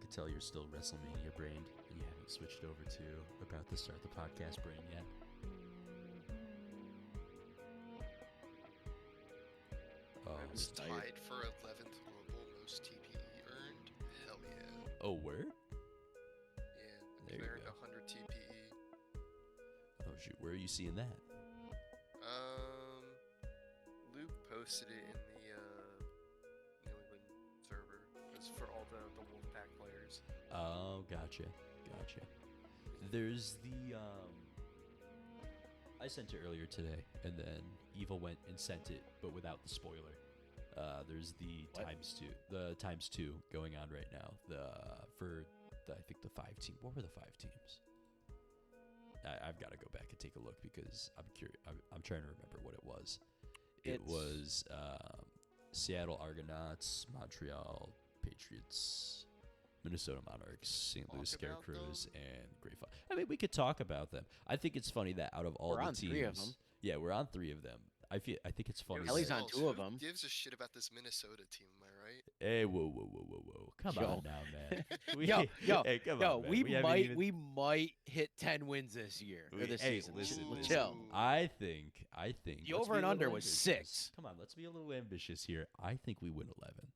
could tell you're still WrestleMania brained, and you haven't switched over to about to start the podcast brain yet. I was tied for 11th global most TPE earned. Hell yeah. Oh, where? Yeah, There I you earned go. 100 TPE. Oh shoot, where are you seeing that? Luke posted it in the New England server. It was for all the Wolfpack players. Oh, gotcha. There's the I sent it earlier today, and then Evil went and sent it, but without the spoiler. There's the times two going on right now. I think the 5 team. What were the 5 teams? I've got to go back and take a look because I'm curious. I'm trying to remember what it was. It was Seattle Argonauts, Montreal Patriots, Minnesota Monarchs, St. Louis Scarecrows, and Great Falls. I mean, we could talk about them. I think it's funny that out of all We're the on teams, 3 of them. Yeah, we're on 3 of them. I think it's funny. Kelly's that- on 2 of them. Who gives a shit about this Minnesota team? Am I right? Hey, whoa! Come Yo. on now, man. Hey, come on, man. we haven't might even- hit 10 wins this year or this Hey, season. listen. Chill. I think. The let's over be and a under little was ambitious. 6. Come on, let's be a little ambitious here. I think we win 11.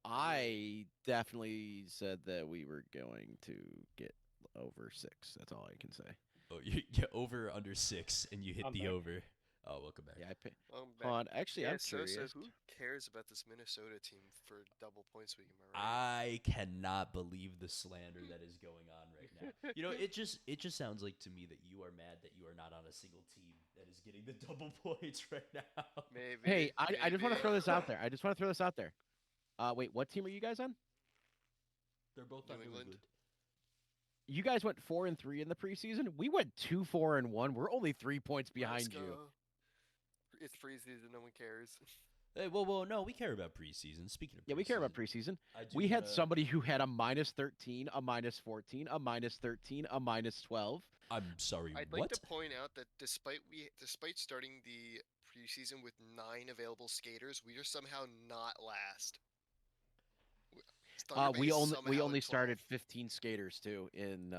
I definitely said that we were going to get over 6. That's all I can say. Oh, you over or under 6, and you hit I'm the back. over. Oh, welcome back. Yeah, Well, Hold on. Actually, yeah, I'm Sosa, curious. who cares about this Minnesota team for double point sweep? Am I right? I cannot believe the slander that is going on right now. You know, it just sounds like to me that you are mad that you are not on a single team that is getting the double points right now. Maybe. Hey, I just want to maybe. throw this out there. Wait, what team are you guys on? They're both New on New England. England. You guys went 4-3 in the preseason. We went 2-4-1. We're only 3 points Let's behind you. go. It's preseason. No one cares. Hey, well, no, we care about preseason. Speaking of Yeah, we care about preseason, preseason. I do We had wanna- somebody who had a -13, a -14, a -13, a -12. I'm sorry, I'd what? like to point out that despite starting the preseason with 9 available skaters, we are somehow not last. Thunder Bay We is only somehow at started 12. 15 skaters too in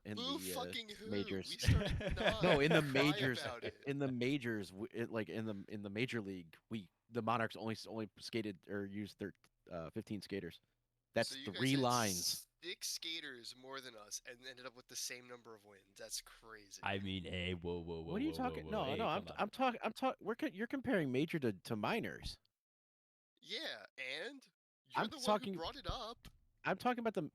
Who the fucking who? majors. We started 9. No, in the Cry majors. about it. In the majors, in the major league, the Monarchs only skated or used their 15 skaters. That's So you guys 3 had lines. 6 skaters more than us, and ended up with the same number of wins. That's crazy. I mean, hey, whoa. What are you whoa, talking? whoa, hey, No, come on. I'm talking. You're comparing major to minors. Yeah, and you're I'm the one talking- who brought it up. I'm talking about the.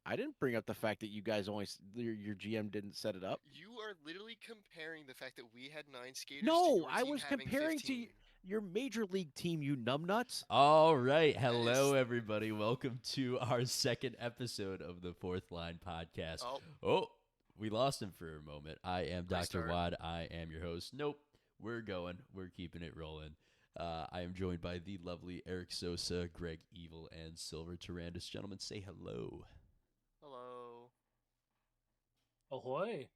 I didn't bring up the fact that you guys your GM didn't set it up. You are literally comparing the fact that we had 9 skaters. to No, your I team was having comparing to 15. your major league team, you numbnuts. All right. That Hello, is- everybody. Welcome to our second episode of the Fourth Line Podcast. Oh, We lost him for a moment. I am Doctor Restart. Wad. I am your host. Nope. We're going. We're keeping it rolling. I am joined by the lovely Eric Sosa, Greg Evil, and Silver Taradus. Gentlemen, say hello. hello. Ahoy!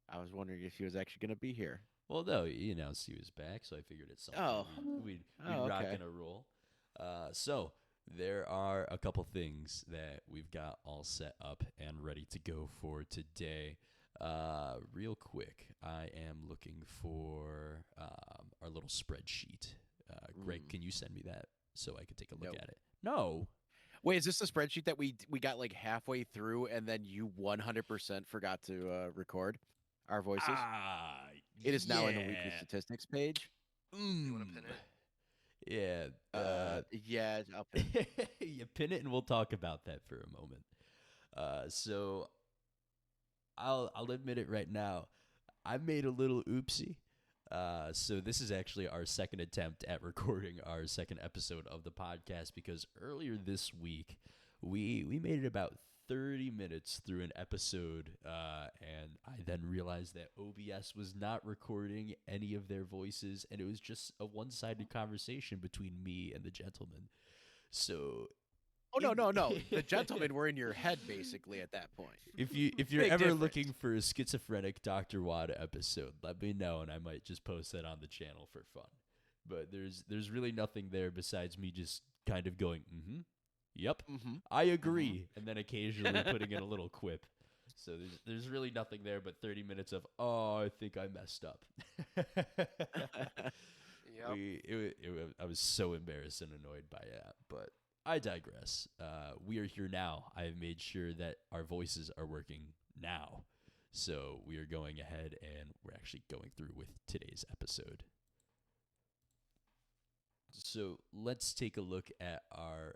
I was wondering if he was actually going to be here. Well, no, he announced he was back, so I figured it's something Oh. we'd Oh, rock okay. and a roll. So there are a couple things that we've got all set up and ready to go for today. Real quick, I am looking for our little spreadsheet. Greg, can you send me that so I can take a look No. at it? No. Wait, is this the spreadsheet that we got like halfway through and then you 100% forgot to record our voices? It is now in the weekly yeah. statistics page. You want to pin it? Yeah. Yeah, I'll pin it. You pin it, and we'll talk about that for a moment. So I'll admit it right now. I made a little oopsie. So this is actually our second attempt at recording our second episode of the podcast because earlier this week we made it about 30 minutes through an episode, and I then realized that OBS was not recording any of their voices, and it was just a one-sided conversation between me and the gentleman. So Oh no. The gentlemen were in your head basically at that point. if you're Big ever difference. looking for a schizophrenic Doctor Wad episode, let me know, and I might just post that on the channel for fun. But there's really nothing there besides me just kind of going, Yep, Mm-hmm. I agree. And then occasionally putting in a little quip. So there's really nothing there but 30 minutes of, oh, I think I messed up. Yep. I was so embarrassed and annoyed by that, but I digress. We are here now. I have made sure that our voices are working now. So we are going ahead and we're actually going through with today's episode. So let's take a look at our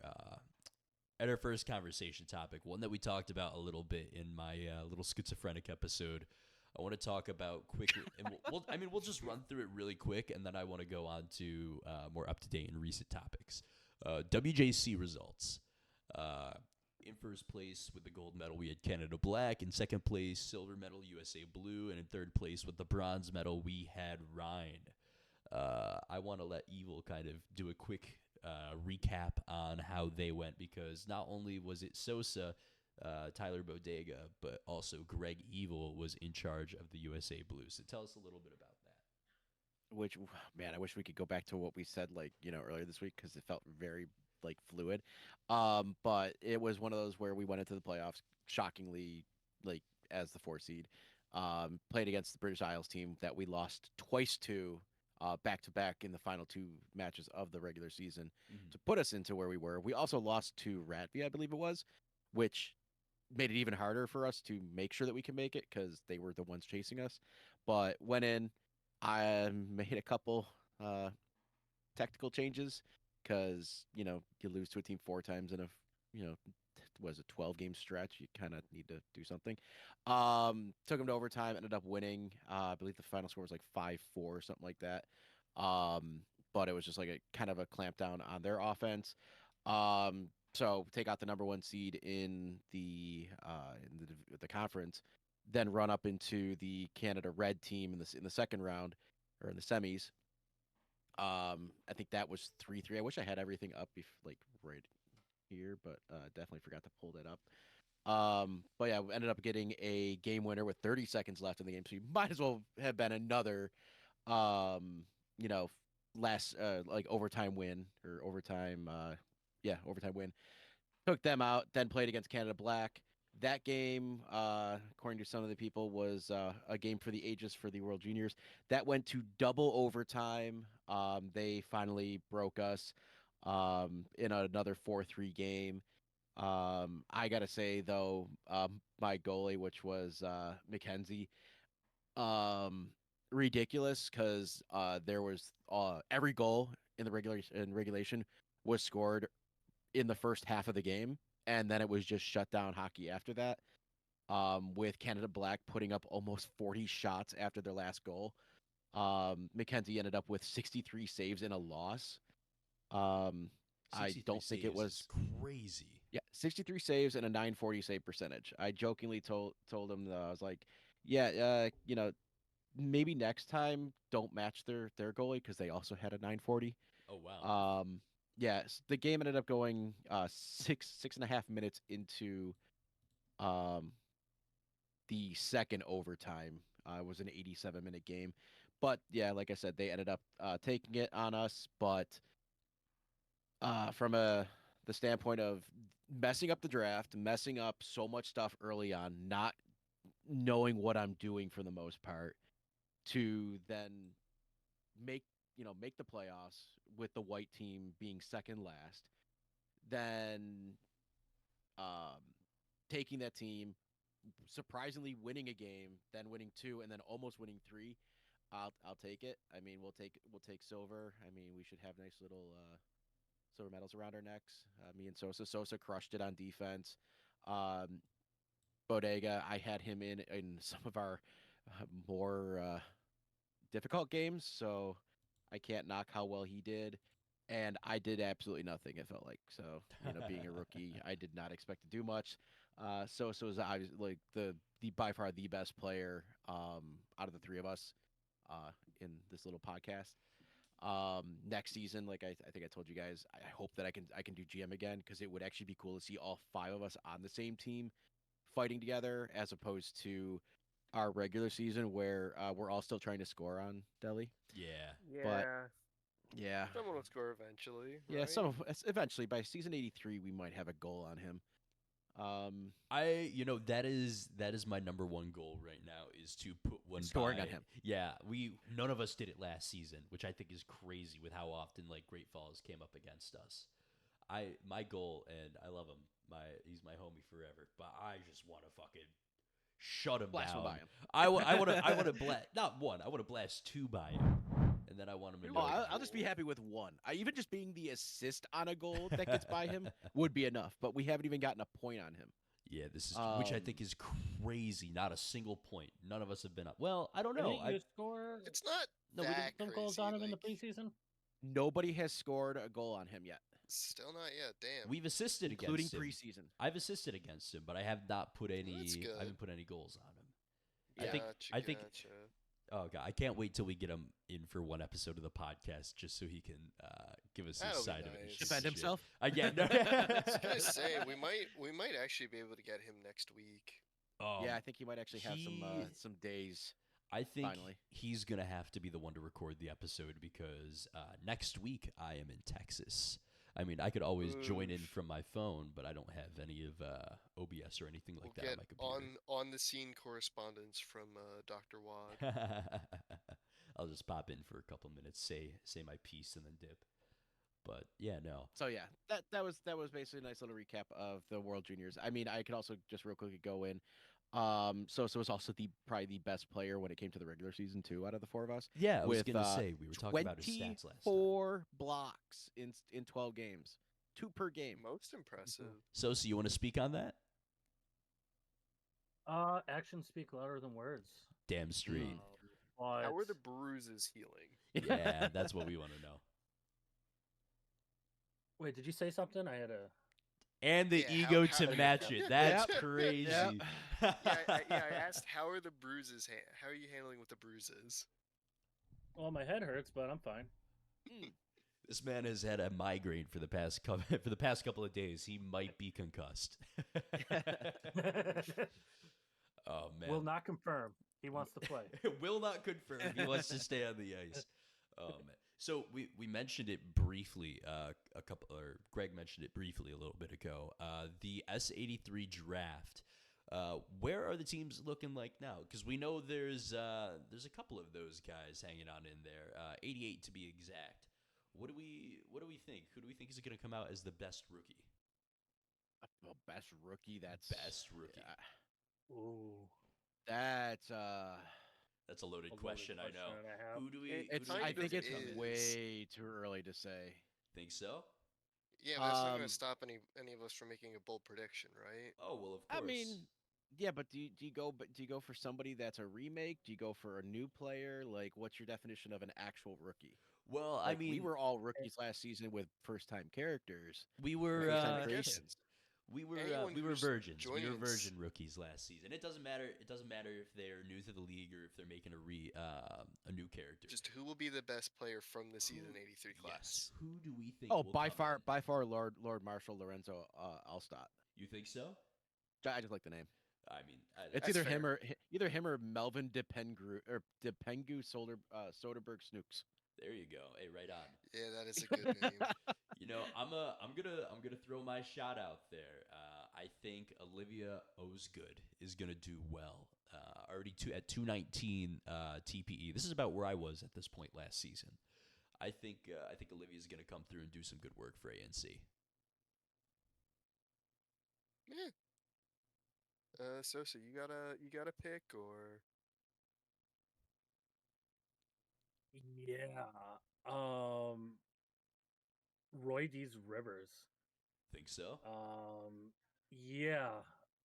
first conversation topic, one that we talked about a little bit in my little schizophrenic episode. I want to talk about quickly, and we'll just run through it really quick, and then I want to go on to more up to date and recent topics. WJC results. In first place with the gold medal, we had Canada Black. In second place, silver medal, USA Blue, and in third place with the bronze medal, we had Rhine. I want to let Evil kind of do a quick recap on how they went, because not only was it Sosa, Tyler Bodega, but also Greg Evil was in charge of the USA Blues. So tell us a little bit about that. Which, man, I wish we could go back to what we said, like, earlier this week, because it felt very, like, fluid. But it was one of those where we went into the playoffs shockingly, like, as the 4 seed. Played against the British Isles team that we lost twice to, back to back in the final 2 matches of the regular season to put us into where we were. We also lost to Latvia, I believe it was, which made it even harder for us to make sure that we can make it because they were the ones chasing us. But went in, I made a couple tactical changes because you lose to a team 4 times in a was a 12-game stretch. You kind of need to do something. Took them to overtime, ended up winning. I believe the final score was like 5-4 or something like that. But it was just like a kind of a clampdown on their offense. So take out the number 1 seed in the conference, then run up into the Canada Red team in the second round or in the semis. I think that was 3-3. I wish I had everything up like right here, but definitely forgot to pull that up. But yeah, we ended up getting a game winner with 30 seconds left in the game, so you might as well have been another, um, you know, last like overtime win or overtime, overtime win. Took them out, then played against Canada Black. That game, according to some of the people, was a game for the ages for the World Juniors. That went to double overtime. They finally broke us in another 4-3 game. I gotta say though, my goalie, which was Mackenzie, um, ridiculous because there was every goal in the regulation was scored in the first half of the game, and then it was just shut down hockey after that. With Canada Black putting up almost 40 shots after their last goal. Mackenzie ended up with 63 saves in a loss. I 63 don't think it saves is was crazy. 63 saves and a 940 save percentage. I jokingly told him that I was like, yeah, maybe next time don't match their goalie because they also had a 940. Oh wow. Yes, the game ended up going 6.5 minutes into um the second overtime. It was an 87-minute game, but yeah, like I said, they ended up taking it on us. But from the standpoint of messing up the draft, messing up so much stuff early on, not knowing what I'm doing for the most part, to then make make the playoffs with the white team being second last, then um, taking that team, surprisingly winning a game, then winning 2, and then almost winning 3. I'll take it. I mean, we'll take silver. I mean, we should have nice little silver medals around our necks. Me and Sosa crushed it on defense. Um, Bodega, I had him in some of our more difficult games, so I can't knock how well he did. And I did absolutely nothing. It felt like so. Being a rookie, I did not expect to do much. Sosa was obviously like the by far the best player out of the 3 of us in this little podcast. Next season, like I think I told you guys, I hope that I can do GM again because it would actually be cool to see all 5 of us on the same team fighting together as opposed to our regular season where we're all still trying to score on Delhi. Yeah. But Yeah. Yeah. Someone will score eventually. Yeah, right? eventually by season 83 we might have a goal on him. That is my number one goal right now is to put one Scoring by on him. Yeah, none of us did it last season, which I think is crazy with how often like Great Falls came up against us. My goal, and I love him. He's my homie forever, but I just want to fucking shut him Blast down. one by him. I want to blast not one. I want to blast two by him, and then I want him to Ooh, know. I'll just be happy with one. Even just being the assist on a goal that gets by him would be enough. But we haven't even gotten a point on him. Yeah, this is which I think is crazy. Not a single point. None of us have been up. Well, I don't know. Didn't you score It's not No, we that some crazy. goals on him in the like, preseason? Nobody has scored a goal on him yet, Still not yet. Damn. We've assisted including against him. preseason. I've assisted against him, but I have not put any. That's good. I haven't put any goals on him. Gotcha, I think- gotcha. Oh god, I can't wait till we get him in for one episode of the podcast, just so he can give us That'll his be side of it. nice. Defend Shit. himself. Yeah. No. I was gonna say we might actually be able to get him next week. Yeah, I think he might actually have he- some days. I think Finally. he's gonna have to be the one to record the episode because next week I am in Texas. I mean, I could always join in Oof. from my phone, but I don't have any of OBS or anything like We'll that on get my computer. on the scene correspondence from Doctor Wad. I'll just pop in for a couple minutes, say my piece, and then dip. But yeah, no. So yeah, that was basically a nice little recap of the World Juniors. I mean, I could also just real quickly go in. Sosa was also probably the best player when it came to the regular season too, out of the four of us. Yeah, I was with, gonna say we were talking about his stats last time. 24 blocks in 12 games, 2 per game. Most impressive. So you want to speak on that? Actions speak louder than words. Damn straight. But How are the bruises healing? Yeah, that's what we want to know. wait, did you say something? I had a. And the Yeah, ego how to do you- match it. That's Yep. crazy. Yep. I asked how are the bruises? How are you handling with the bruises? Well, my head hurts, but I'm fine. This man has had a migraine for the past couple of days. He might be concussed. Oh man. Will not confirm. He wants to play. Will not confirm. He wants to stay on the ice. Oh man. So we mentioned it briefly. Greg mentioned it briefly a little bit ago. The S83 draft. Where are the teams looking like now? Because we know there's a couple of those guys hanging on in there. 88 to be exact. What do we think? Who do we think is going to come out as the best rookie? Well, best rookie. That's Best rookie. Ooh. That's That's a loaded A loaded question. I know. question and a half. Who do we? It- who do we I kind of think it's is. way too early to say. think so. Yeah, but that's not Um, gonna stop any of us from making a bold prediction, right? Oh well, of course. I mean, yeah, but do you go for somebody that's a remake? Do you go for a new player? Like, what's your definition of an actual rookie? well, Like, I mean, we were all rookies last season with first-time characters. we were First-time I guess creations. we were anyone we were who's virgins. We joining were us- virgin rookies last season. It doesn't matter. It doesn't matter if they're new to the league or if they're making a new character. Just who will be the best player from the season '83 Yes. class? Who do we think? Oh, will by come far, in? Lord Marshal Lorenzo Alstott. You think so? I just like the name. I mean, It's That's either him or Melvin Depengu Soderberg Snooks. there you go. Hey, right on. Yeah, that is a good name. You know, I'm gonna throw my shot out there. I think Olivia Osgood is gonna do well. Already at 219 TPE. This is about where I was at this point last season. I think Olivia's gonna come through and do some good work for ANC. Yeah. Sosa, you got a pick or Yeah. Roy D's Rivers. Think so? Yeah.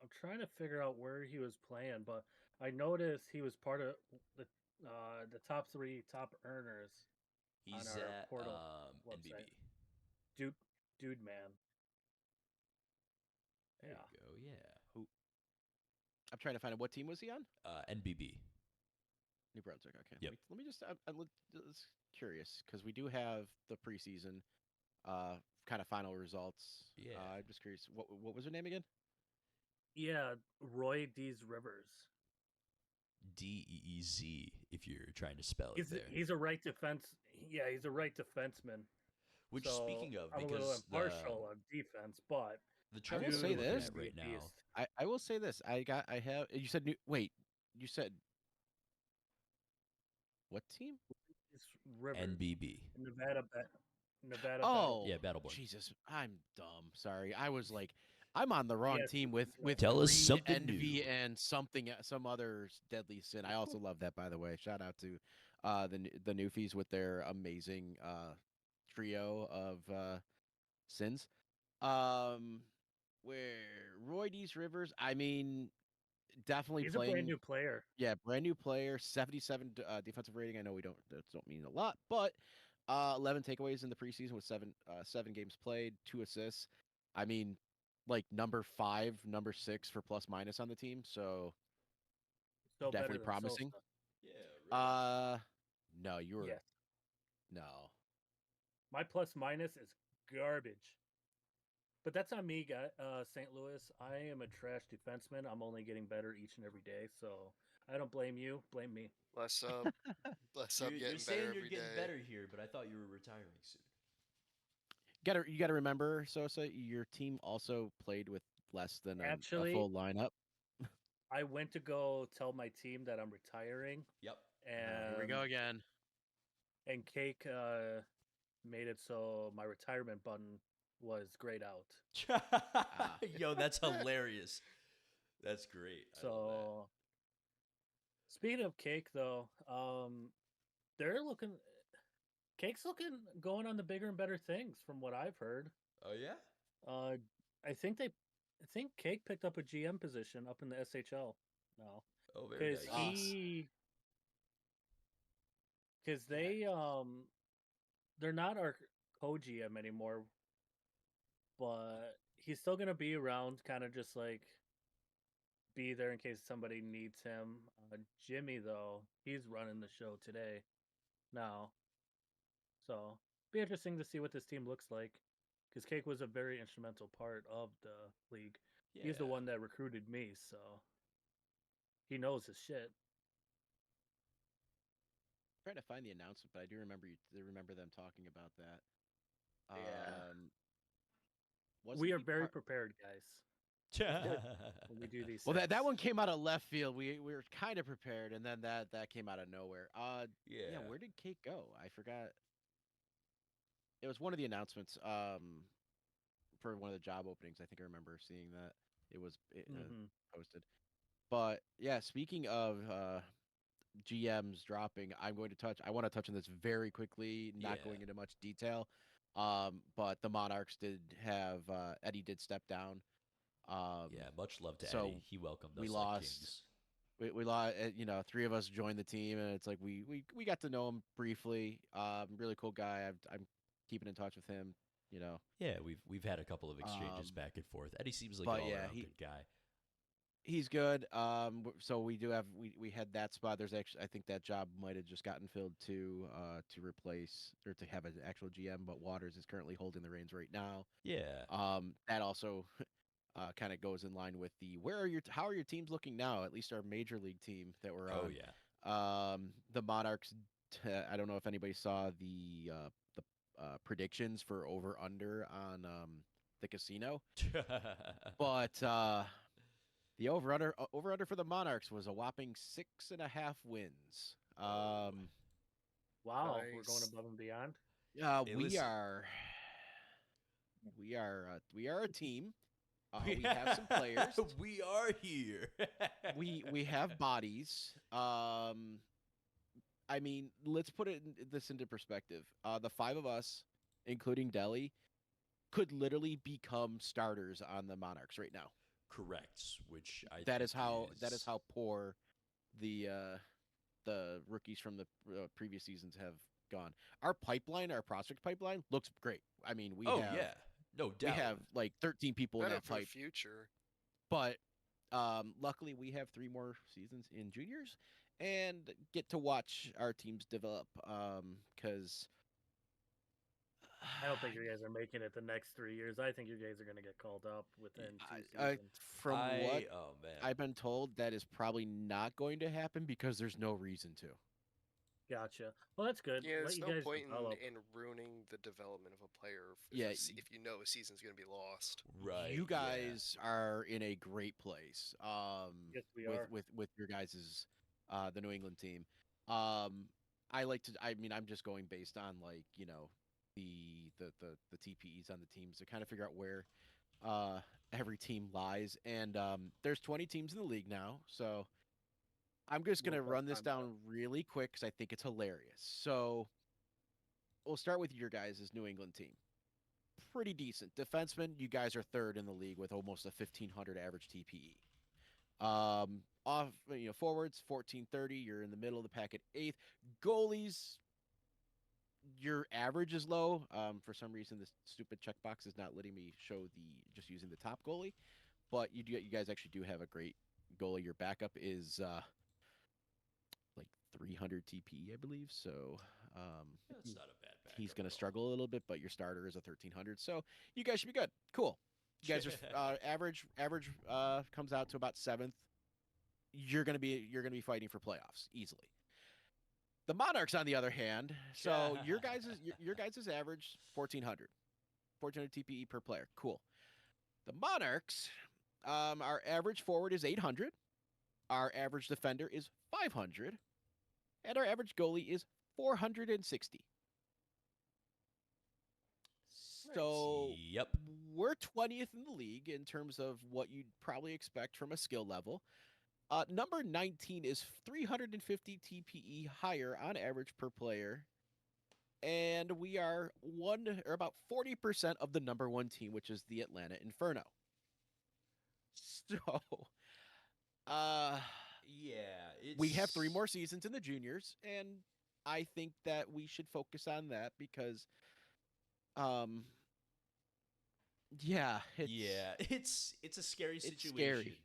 I'm trying to figure out where he was playing, but I noticed he was part of the top 3 top earners. He's our at portal NBB. website. Dude man. There Yeah. you go. Yeah. I'm trying to find out what team was he on? NBB. New Brunswick. Okay. Yep. Let me just. I'm just curious because we do have the preseason, kind of final results. Yeah. I'm just curious. What was her name again? Yeah, Roy D's Rivers. Deez if you're trying to spell it there. He's a right defense. Yeah, he's a right defenseman. Which, So speaking of, I'm a little because impartial on defense, but the I chart will that say we're looking this. at right now, I will say this. I have. You said new. Wait. You said what team? it's Rivers, NBB. Nevada Oh, Yeah, Battleborn. Jesus, I'm dumb. Sorry, I was like, I'm on the wrong Yes, team with Tell us Greed, something Envy, new. and some other deadly sin. I also love that, by the way. Shout out to the Newfies with their amazing trio of sins. Um, where Roy D's Rivers, I mean, definitely He's a playing. brand new player. Yeah, brand new player, 77 defensive rating. I know we don't mean a lot, but 11 takeaways in the preseason with seven games played, 2 assists. I mean, like number 5, number 6 for plus minus on the team, so Still better definitely than promising. Sosa. Uh, no, you were Yes. no. My plus minus is garbage. But that's on me, guy. St. Louis. I am a trash defenseman. I'm only getting better each and every day, so I don't blame you. Blame me. Less up, You're getting saying better you're every getting day. better here, but I thought you were retiring soon. You gotta remember, Sosa, your team also played with less than a Actually, full lineup. I went to go tell my team that I'm retiring, Yep. Here we and go again. and Cake made it so my retirement button was grayed out. Yo, that's hilarious. That's great. I love that. So speaking of Cake, though, they're looking. Cake's looking going on the bigger and better things from what I've heard. Oh yeah. I think Cake picked up a GM position up in the SHL now Oh, very because nice. they're not our co-GM anymore, but he's still gonna be around, kind of just like be there in case somebody needs him. Jimmy though, he's running the show today now, so be interesting to see what this team looks like. Because Cake was a very instrumental part of the league. Yeah. He's the one that recruited me, so he knows his shit. Trying to find the announcement, but I do remember them talking about that. Yeah. Wasn't We are he very part- prepared, guys, when we do these. Well, that sets. one came out of left field. We were kind of prepared, and then that came out of nowhere. Yeah. Where did Kate go? I forgot. It was one of the announcements. For one of the job openings. I think I remember seeing that it was posted. But yeah, speaking of GMs dropping, I want to touch on this very quickly, not Yeah. going into much detail. But the Monarchs did have Eddie did step down. Yeah, much love to so Eddie. He welcomed us we like lost. kings. We lost. You know, 3 of us joined the team, and it's like we got to know him briefly. Really cool guy. I'm keeping in touch with him. You know. Yeah, we've had a couple of exchanges back and forth. Eddie seems like but an yeah, all-around good guy. He's good. So we do have we had that spot. There's actually I think that job might have just gotten filled to replace or to have an actual GM, but Waters is currently holding the reins right now. Yeah. That also kind of goes in line with the how are your teams looking now? At least our major league team that we're on. Oh yeah. The Monarchs. I don't know if anybody saw the predictions for over under on the casino, but the over under for the Monarchs was a whopping 6.5 wins. Wow, we're going Nice. above and beyond. Hey, We listen. are a team. We have some players. We are here. we have bodies. I mean, let's put this into perspective. The 5 of us, including Delhi, could literally become starters on the Monarchs right now. Correct. Which I That think is how poor the rookies from the previous seasons have gone. Our prospect pipeline looks great. I mean, we have no doubt. we have like 13 people Better in that for the pipe. future. But luckily, we have 3 more seasons in juniors and get to watch our teams develop. Because I don't think you guys are making it the next 3 years. I think you guys are going to get called up within two I, seasons. from what Oh man, I've been told, that is probably not going to happen because there's no reason to. Gotcha. Well, that's good. Yeah, Let there's you no guys point develop. in ruining the development of a player Yeah, if you know a season's going to be lost. right? You yeah. guys are in a great place. Yes, we with are. with your guys's the New England team. I like to. I mean, I'm just going based on like the TPEs on the teams to kind of figure out where uh every team lies. And there's 20 teams in the league now, so I'm just We'll gonna press run this time out. down really quick because I think it's hilarious. So we'll start with your guys' New England team. Pretty decent defenseman. You guys are third in the league with almost a 1500 average TPE. Off forwards 1430. You're in the middle of the pack at eighth. Goalies, your average is low. For some reason, this stupid checkbox is not letting me show just using the top goalie. But you guys actually do have a great goalie. Your backup is like 300 TPE, I believe. So That's not a bad backup. he's going at to all. struggle a little bit, but your starter is a 1300. So you guys should be good. Cool. You guys are average comes out to about seventh. You're gonna be fighting for playoffs easily. The Monarchs, on the other hand, so your guys' average 1400, 1400 TPE per player. Cool. The Monarchs, our average forward is 800, our average defender is 500, and our average goalie is 460. So Yep. we're 20th in the league in terms of what you'd probably expect from a skill level. Number 19 is 350 TPE higher on average per player. And we are about 40% of the number one team, which is the Atlanta Inferno. So, Yeah, we have 3 more seasons in the juniors, and I think that we should focus on that because, yeah, it's a scary it's situation. scary.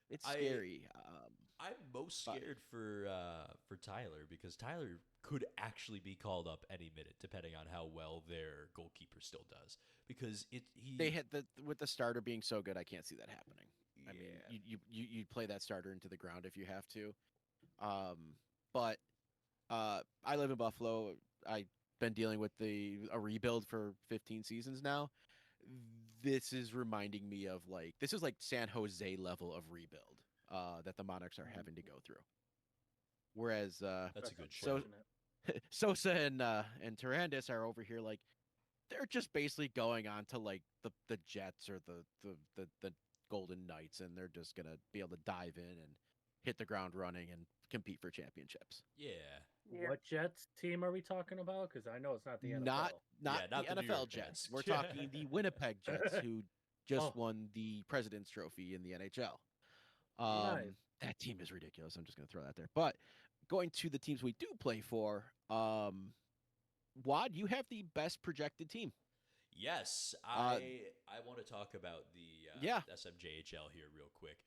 It's I- scary. I'm most But- scared for Tyler because Tyler could actually be called up any minute, depending on how well their goalkeeper still does. Because They had with the starter being so good, I can't see that happening. Yeah. I mean, you'd play that starter into the ground if you have to. But I live in Buffalo. I've been dealing with a rebuild for 15 seasons now. This is reminding me of this is like San Jose level of rebuild that the Monarchs are having to go through. Whereas that's a good so- show. unfortunate. Sosa and Taradus are over here they're just basically going on to the Jets or the Golden Knights, and they're just gonna be able to dive in and hit the ground running and compete for championships. Yeah. What Jets team are we talking about? Because I know it's not the NFL. Not Yeah, not the the New NFL York Jets. Jets. We're talking the Winnipeg Jets, who just Oh. won the President's Trophy in the NHL. Nice. That team is ridiculous. I'm just going to throw that there. But going to the teams we do play for, Wad, you have the best projected team. Yes, Uh, I want to talk about the Yeah. SMJHL here real quick.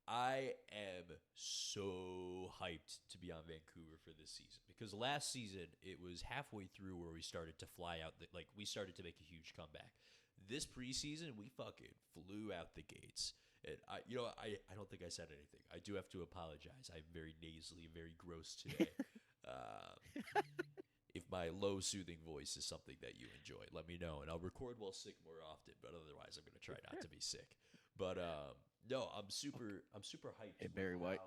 I am so hyped to be on Vancouver for this season because last season it was halfway through where we started to fly out. We started to make a huge comeback. This preseason, we fucking flew out the gates. And I don't think I said anything. I do have to apologize. I'm very nasally, very gross today. If my low, soothing voice is something that you enjoy, let me know, and I'll record while sick more often. But otherwise, I'm gonna try not to be sick. But no, I'm super hyped. Hey, Barry White.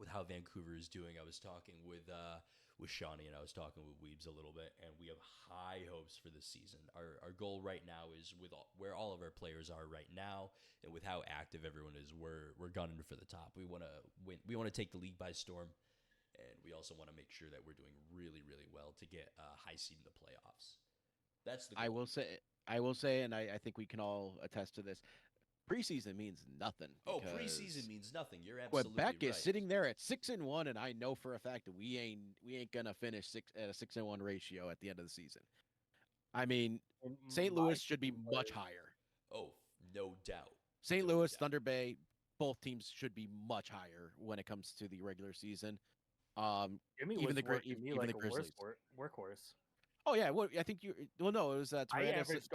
With how Vancouver is doing. I was talking with Shawnee and I was talking with Weebs a little bit, and we have high hopes for this season. Our goal right now is where all of our players are right now, and with how active everyone is, we're gunning for the top. We want to win. We want to take the league by storm, and we also want to make sure that we're doing really, really well to get a high seed in the playoffs. That's the goal. I will say, and I think we can all attest to this. Preseason means nothing. Oh, because preseason means nothing. You're absolutely Quebec right. is sitting there at 6-1, and I know for a fact that we ain't gonna finish at a 6-1 ratio at the end of the season. I mean, St. Louis should be much higher. Oh, no doubt. St. No Louis, doubt. Thunder Bay, both teams should be much higher when it comes to the regular season. Jimmy even was the working me even like the a Grizzlies. workhorse. Oh yeah, what I think you. Well, no, it was I Tyrannus. averaged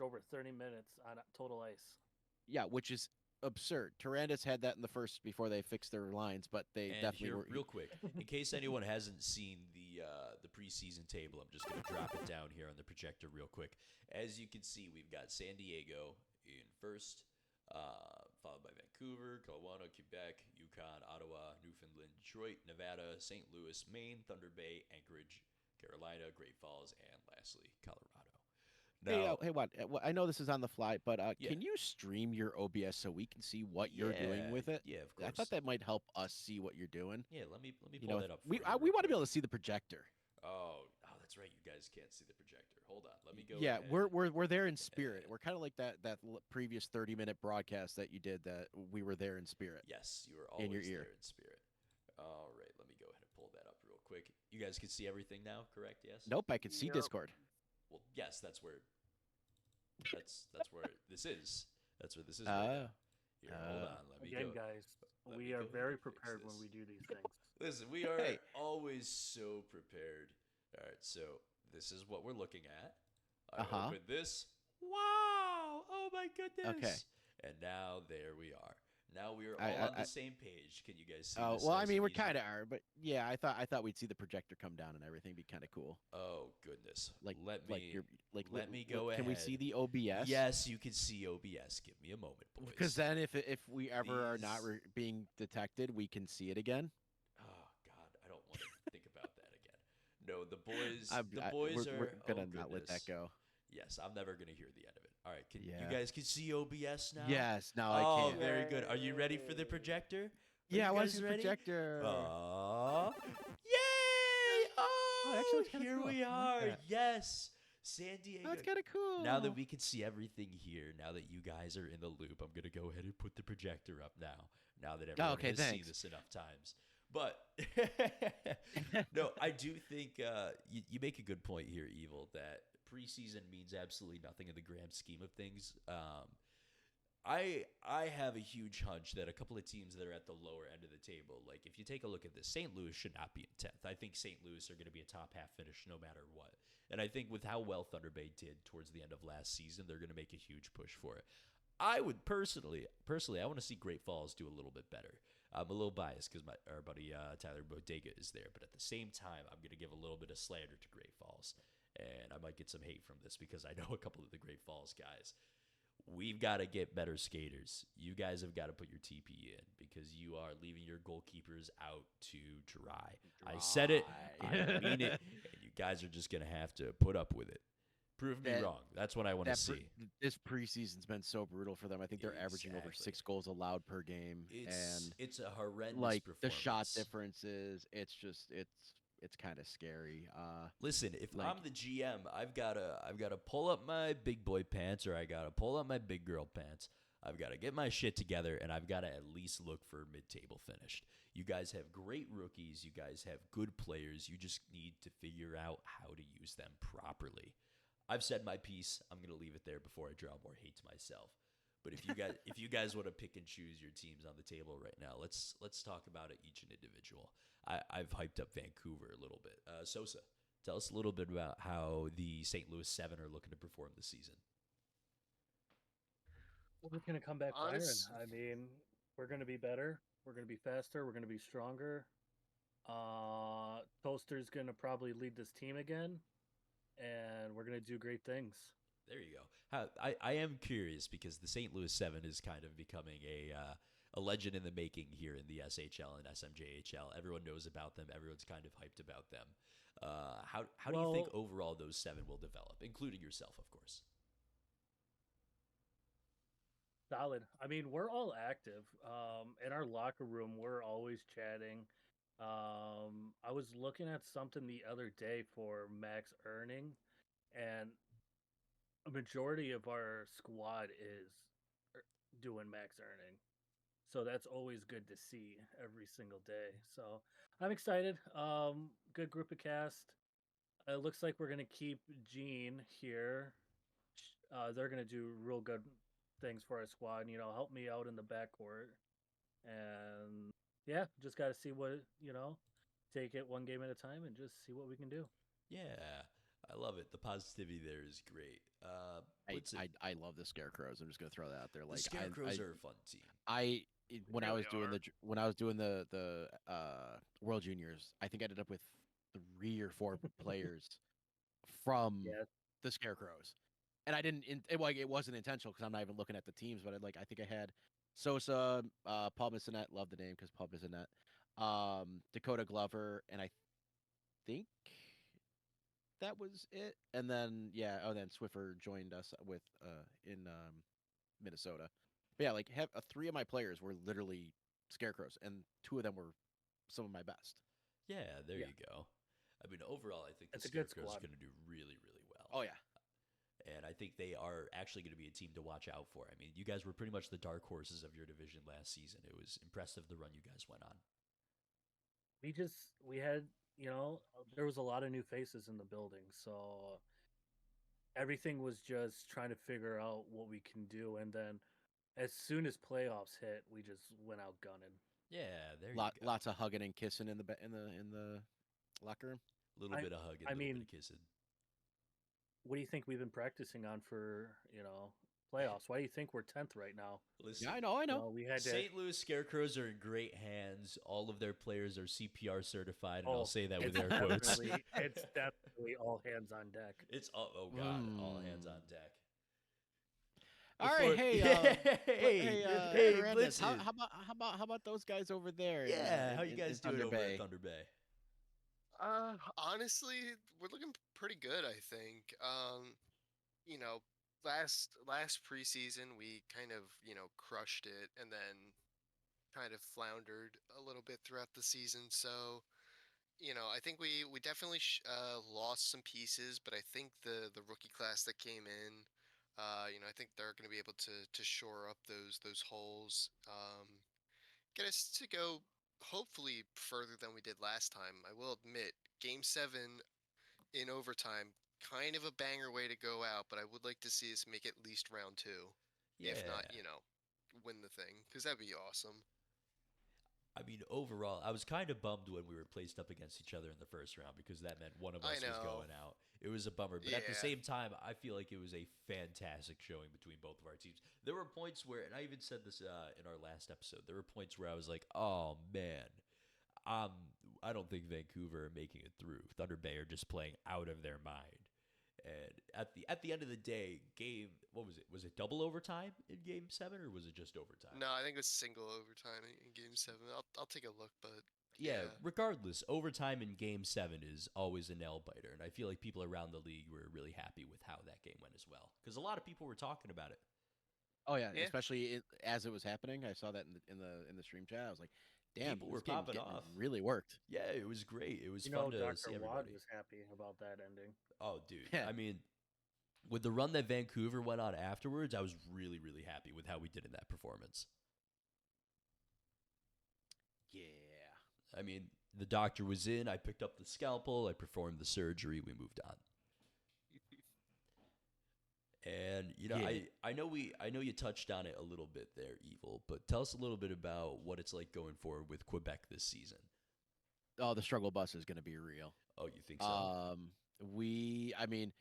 over 30 minutes on total ice. Yeah, which is absurd. Tyrannus had that in the first before they fixed their lines, but they And definitely here, were. real quick, in case anyone hasn't seen the preseason table, I'm just gonna drop it down here on the projector real quick. As you can see, we've got San Diego in first, followed by Vancouver, Kelowna, Quebec, Yukon, Ottawa, Newfoundland, Detroit, Nevada, St. Louis, Maine, Thunder Bay, Anchorage, Carolina, Great Falls, and lastly, Colorado. Hey, Now, hey, what? I know this is on the fly, but yeah, can you stream your OBS so we can see what you're doing with it? yeah, of I course. thought that might help us see what you're doing. Yeah, let me You pull know, that up for we you. we real want to be quick. able to see the projector. Oh, that's right. You guys can't see the projector. Hold on. Let me go Yeah, ahead. we're there in spirit. We're kind of like that previous 30-minute broadcast that you did. That we were there in spirit. Yes, you are In always your ear. there in spirit. All right, let me go ahead and pull that up real quick. You guys can see everything now, correct? Yes. Nope, I can see Yep. Discord. Well, yes, that's where this is. That's where this is right now. Here, hold on. Let me Again, go. guys, let we me are go ahead very and fix prepared when this. we do these things. Listen, we are Hey. always so prepared. All right, so this is what we're looking at. I Uh-huh. open this. Wow! Oh my goodness! Okay. And now there we are. Now we are I- all on I- the same page. Can you guys see Oh this? well, I nice mean and we easy? kind of are, but yeah, I thought we'd see the projector come down and everything be kind of cool. Oh goodness! Like let like me you're like let me go ahead. Can we see the OBS? Yes, you can see OBS. Give me a moment, boys. Because then if we ever are not These- being detected, we can see it again. Oh God, I don't want to think about that again. No, the boys. We're are. gonna Oh not let that goodness. go. Yes, I'm never gonna hear the end of it. All right, you Yeah. guys can see OBS now? Yes, now I Oh, can. very good. Are you ready for the projector? Are Yeah, I you want guys to see the ready? projector. Yay! Oh, actually looks kinda here cool. we I like are. that. Yes, San Diego. Oh, it's kind of cool. Now that we can see everything here, now that you guys are in the loop, I'm gonna go ahead and put the projector up now. Now that everyone okay, has seen thanks. this enough times. But no, I do think you make a good point here, Evil, that preseason means absolutely nothing in the grand scheme of things. I have a huge hunch that a couple of teams that are at the lower end of the table, like if you take a look at this, St. Louis should not be in 10th. I think St. Louis are going to be a top half finish no matter what. And I think with how well Thunder Bay did towards the end of last season, they're going to make a huge push for it. I would personally, I want to see Great Falls do a little bit better. I'm a little biased because our buddy Tyler Bodega is there, but at the same time, I'm going to give a little bit of slander to Great Falls, and I might get some hate from this because I know a couple of the Great Falls guys. We've got to get better skaters. You guys have got to put your TP in because you are leaving your goalkeepers out to dry. I said it. I mean it. And you guys are just going to have to put up with it. Prove me wrong. That's what I want to see. This preseason's been so brutal for them. I think they're averaging over 6 goals allowed per game, and It's a horrendous like the performance. shot differences. It's just it's kind of scary. Listen, if like- I'm the GM, I've gotta pull up my big boy pants or I gotta pull up my big girl pants. I've got to get my shit together, and I've got to at least look for mid-table finished. You guys have great rookies. You guys have good players. You just need to figure out how to use them properly. I've said my piece. I'm gonna leave it there before I draw more hate to myself. But if you guys want to pick and choose your teams on the table right now, let's talk about it each and individual. I've hyped up Vancouver a little bit. Sosa, tell us a little bit about how the St. Louis 7 are looking to perform this season. We're going to come back firing. Honest- I mean, we're going to be better. We're going to be faster. We're going to be stronger. Toaster's going to probably lead this team again, and we're going to do great things. There you go. I am curious because the St. Louis 7 is kind of becoming a legend in the making here in the SHL and SMJHL. Everyone knows about them. Everyone's kind of hyped about them. How do you think overall those 7 will develop, including yourself, of course? Solid. I mean, we're all active. In our locker room, we're always chatting. I was looking at something the other day for max earning, and a majority of our squad is doing max earning. So that's always good to see every single day. So I'm excited. Good group of cast. It looks like we're gonna keep Gene here. They're gonna do real good things for our squad. You know, help me out in the backcourt, and yeah, just got to see what take it one game at a time and just see what we can do. Yeah, I love it. The positivity there is great. What's it? I love the Scarecrows. I'm just gonna throw that out there. The Like Scarecrows are a fun team. when I really was doing are. when I was doing the World Juniors, I think I ended up with 3 or 4 players from Yeah, the Scarecrows, and I didn't. It wasn't intentional because I'm not even looking at the teams, but I think I had Sosa, Paul Bissonette, love the name because Paul Bissonette, Dakota Glover, and I think that was it. And then then Swiffer joined us with in Minnesota. But yeah, like 3 of my players were literally Scarecrows, and 2 of them were some of my best. Yeah, there Yeah. you go. I mean, overall, I think the It's a good Scarecrows are squad. going to do really, really well. Oh yeah, And I think they are actually going to be a team to watch out for. I mean, you guys were pretty much the dark horses of your division last season. It was impressive the run you guys went on. we had, there was a lot of new faces in the building, so everything was just trying to figure out what we can do, and then as soon as playoffs hit, we just went out gunning. Yeah, there you go. lots of hugging and kissing in the locker room. A little I bit of hugging, I a little bit mean, of kissing. what do you think we've been practicing on for, playoffs? Why do you think we're 10th right now? Listen, Yeah, I know. We had to. St. Louis Scarecrows are in great hands. All of their players are CPR certified, and I'll say that with it's air quotes. it's definitely all hands on deck. It's oh god, all hands on deck. All right, hey, hey, Hernandez, Blitzen. how about those guys over there? Yeah, how you guys doing Thunder over Bay? at Thunder Bay? Honestly, we're looking pretty good, I think. You know, last preseason we kind of, crushed it and then kind of floundered a little bit throughout the season. So, I think we definitely lost some pieces, but I think the rookie class that came in, I think they're going to be able to shore up those holes. Get us to go hopefully further than we did last time. I will admit, Game 7 in overtime, kind of a banger way to go out, but I would like to see us make at least round 2. Yeah. If not, win the thing, because that'd be awesome. I mean, overall, I was kind of bummed when we were placed up against each other in the first round because that meant one of us was going out. It was a bummer. But at the Yeah. same time, I feel like it was a fantastic showing between both of our teams. There were points where, and I even said this in our last episode, there were points where I was like, oh, man, I don't think Vancouver are making it through. Thunder Bay are just playing out of their mind. And at the end of the day, what was it? Was it double overtime in Game 7 or was it just overtime? No, I think it was single overtime in Game 7. I'll take a look, but Yeah, regardless, overtime in Game 7 is always a nail biter, and I feel like people around the league were really happy with how that game went as well, because a lot of people were talking about it. Oh yeah, Yeah. especially as it was happening. I saw that in the stream chat. I was like, damn, People were this game's popping getting off. really worked. Yeah, it was great. It was fun to Dr. see Wad everybody. was happy about that ending. Oh, dude. Yeah. I mean, with the run that Vancouver went on afterwards, I was really, really happy with how we did in that performance. Yeah. I mean, the doctor was in. I picked up the scalpel. I performed the surgery. We moved on. And Yeah. I know you touched on it a little bit there, Evil, but tell us a little bit about what it's like going forward with Quebec this season. Oh, the struggle bus is going to be real. Oh, you think so? I mean,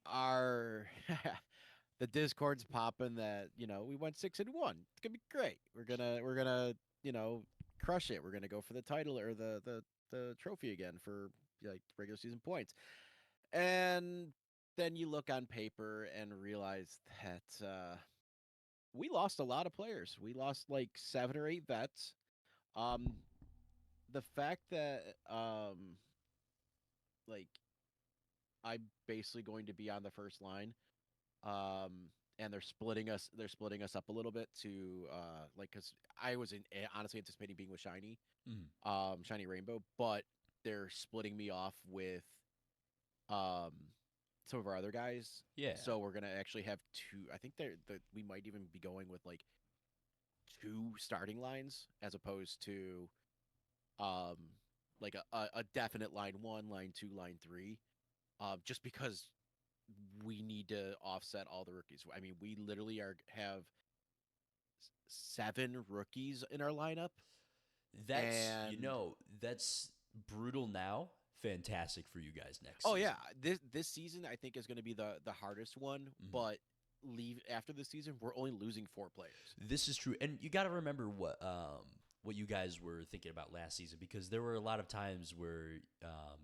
our the Discord's popping that we went 6-1. It's gonna be great. We're gonna crush it. We're gonna go for the title or the trophy again for like regular season points. And then you look on paper and realize that we lost a lot of players. We lost like 7 or 8 vets. The fact that like I'm basically going to be on the first line. And they're splitting us up a little bit to because I was honestly anticipating being with Shiny, Shiny Rainbow, but they're splitting me off with some of our other guys. Yeah. So we're gonna actually have 2. I think we might even be going with like 2 starting lines as opposed to like a definite line 1, line 2, line 3. Just because we need to offset all the rookies. I mean, we literally have 7 rookies in our lineup. That's brutal now. fantastic for you guys next Oh season. yeah, this season I think is going to be the hardest one. But after the season, we're only losing 4 players. This is true, and you got to remember what you guys were thinking about last season, because there were a lot of times where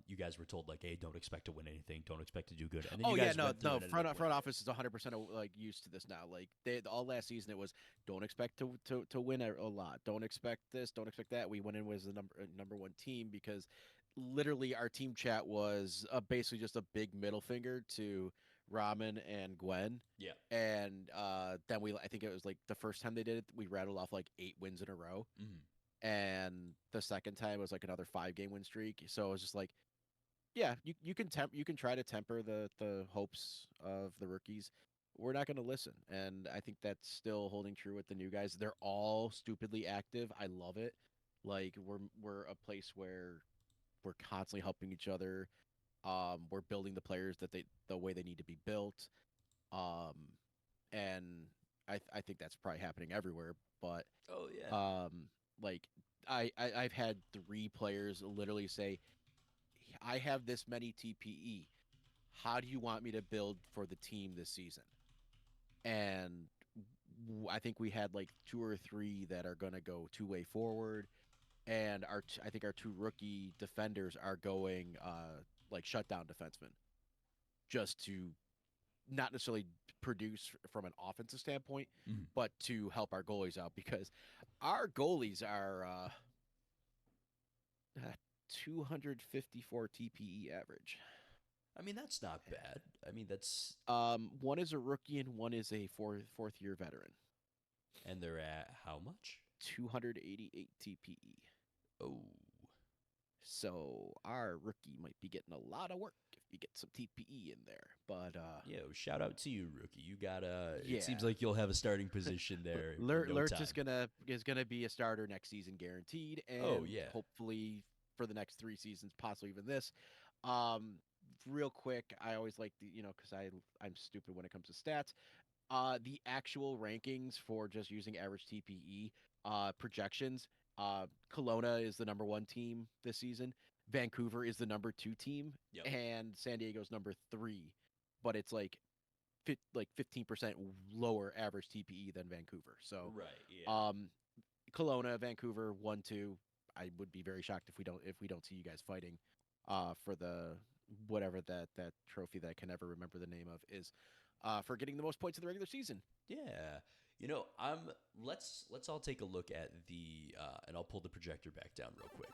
you guys were told like, "Hey, don't expect to win anything, don't expect to do good." And then you guys went through and ended up front winning. office is 100% like used to this now. Like all last season, it was don't expect to win a lot, don't expect this, don't expect that. We went in as the number 1 team because literally our team chat was basically just a big middle finger to Ramen and Gwen. Yeah. And then I think it was like the first time they did it, we rattled off like 8 wins in a row. And the second time was like another 5-game win streak. So it was just like, yeah, you can try to temper the hopes of the rookies. We're not going to listen, and I think that's still holding true with the new guys. They're all stupidly active. I love it. Like we're a place where we're constantly helping each other. We're building the players the way they need to be built. And I think that's probably happening everywhere. But Oh yeah. like I've had 3 players literally say, I have this many TPE. How do you want me to build for the team this season? And I think we had like 2 or 3 that are going to go 2-way forward. And I think our 2 rookie defenders are going like shutdown defensemen, just to not necessarily produce from an offensive standpoint, but to help our goalies out, because our goalies are 254 TPE average. I mean, that's not bad. I mean, that's one is a rookie and one is a fourth year veteran. And they're at how much? 288 TPE. Oh. So our rookie might be getting a lot of work if you get some TPE in there. But shout out to you, rookie. You got Yeah. It seems like you'll have a starting position there. Lurch is gonna be a starter next season, guaranteed. And hopefully for the next 3 seasons, possibly even this. Real quick, I always like because I'm stupid when it comes to stats. The actual rankings for just using average TPE projections. Kelowna is the number 1 team this season. Vancouver is the number 2 team, and San Diego's number 3. But it's like 15% lower average TPE than Vancouver. So Kelowna, Vancouver, 1-2. I would be very shocked if we don't see you guys fighting for the whatever that trophy that I can never remember the name of is for getting the most points in the regular season. Yeah. Let's all take a look at the and I'll pull the projector back down real quick.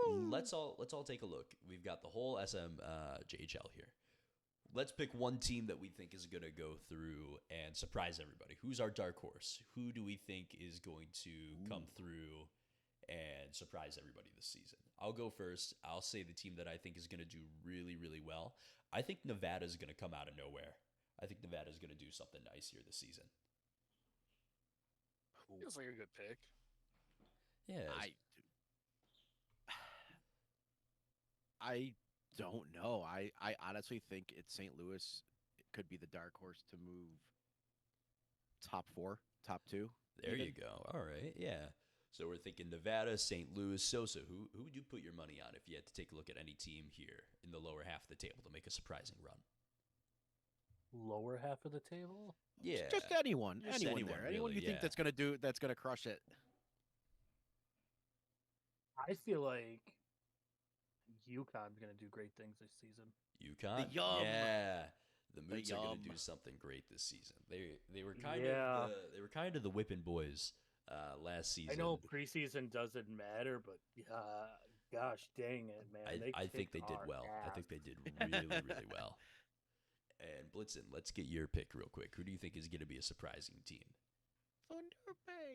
Let's all take a look. We've got the whole SMJHL here. Let's pick one team that we think is going to go through and surprise everybody. Who's our dark horse? Who do we think is going to come through and surprise everybody this season? I'll go first. I'll say the team that I think is going to do really, really well. I think Nevada's going to come out of nowhere. I think Nevada's going to do something nice here this season. Feels like a good pick. Yeah. I don't know. I honestly think it's St. Louis. It could be the dark horse to move top 4, top 2. There you go. All right. Yeah. So we're thinking Nevada, St. Louis, Sosa. Who would you put your money on if you had to take a look at any team here in the lower half of the table to make a surprising run? Lower half of the table? Yeah. Just anyone. Just anyone there. really, anyone you think that's gonna crush it. I feel like UConn's going to do great things this season. UConn? The Yum. Yeah. The Moots are going Yum. to do something great this season. They were kind of the whipping boys last season. I know preseason doesn't matter, but gosh dang it, man. I think they did well. Ass. I think they did really, really well. And Blitzen, let's get your pick real quick. Who do you think is going to be a surprising team?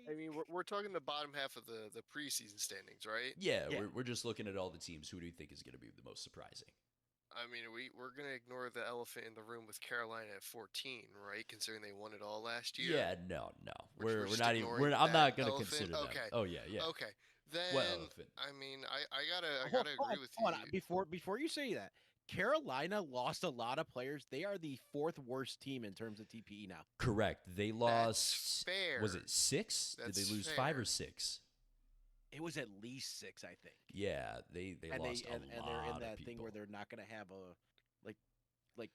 I mean, we're talking the bottom half of the preseason standings, right? Yeah. We're just looking at all the teams. Who do you think is going to be the most surprising? I mean, we're gonna ignore the elephant in the room with Carolina at 14, right? Considering they won it all last year. Yeah, no. We're We're just not even. ignoring I'm not that going to elephant? consider them. Okay. Oh yeah. Okay. Then Elephant. I mean, I gotta agree with you. Before you say that, Carolina lost a lot of players. They are the 4th worst team in terms of TPE now. Correct. They lost. Fair. Was it 6? Did they lose 5 or 6? It was at least 6, I think. Yeah, they And lost and a they're in lot that of thing where people. they're not going to have a like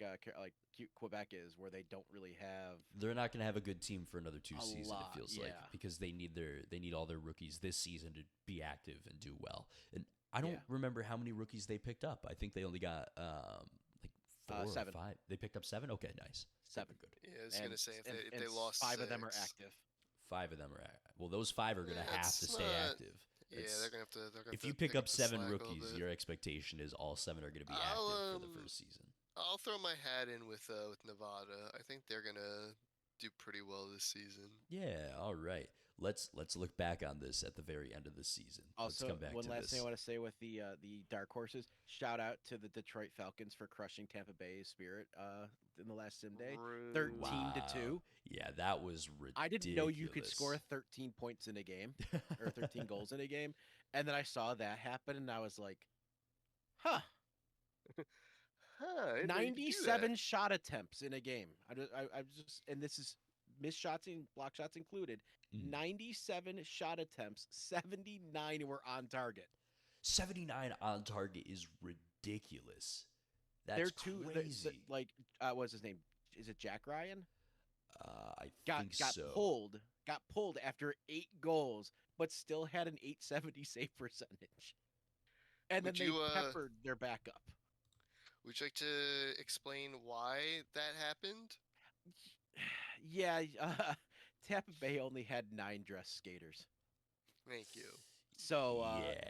Quebec is, where they don't really have They're not going to have a good team for another 2 a seasons. lot. It feels Yeah. like, because they need all their rookies this season to be active and do well. And I don't Yeah. remember how many rookies they picked up. I think they only got like 4 7. or 5. They picked up 7. Okay, nice. 7. Good. Yeah, I was gonna say if they and lost 5 of them are 6, active. 5 of them are well. Those 5 are going to have to That's stay not- active. Yeah, It's- they're gonna have to. They're gonna if have you to pick up the 7 slack a little rookies, bit. your expectation is all 7 are going to be I'll, active for the um, first season. I'll throw my hat in with Nevada. I think they're gonna do pretty well this season. Yeah, all right. Let's look back on this at the very end of the season. Also, let's come back one to last this. thing I want to say with the dark horses. Shout out to the Detroit Falcons for crushing Tampa Bay's Spirit in the last sim day, Rude. 13-2. Yeah, that was ridiculous. I didn't know you could score 13 points in a game or 13 goals in a game, and then I saw that happen, and I was like, "Huh." Huh, I didn't know you could do 97 shot attempts in a game. I just, and this is missed shots and block shots included. Mhm. 97 shot attempts, 79 were on target. 79 on target is ridiculous. That's They're two crazy. what's his name? Is it Jack Ryan? I Got think got so. got pulled after 8 goals, but still had an 870 save percentage. And Would then you, they peppered their backup. Would you like to explain why that happened? Yeah, Tampa Bay only had 9 dress skaters. Thank you. So,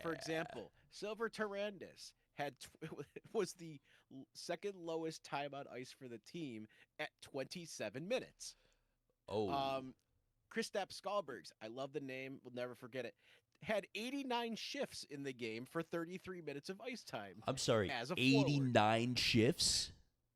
for Yeah. example, Silver Taradus had was the second lowest time on ice for the team at 27 minutes. Oh, Kristaps Skalbergs, I love the name, will never forget it, had 89 shifts in the game for 33 minutes of ice time. I'm sorry. as a forward. 89 shifts?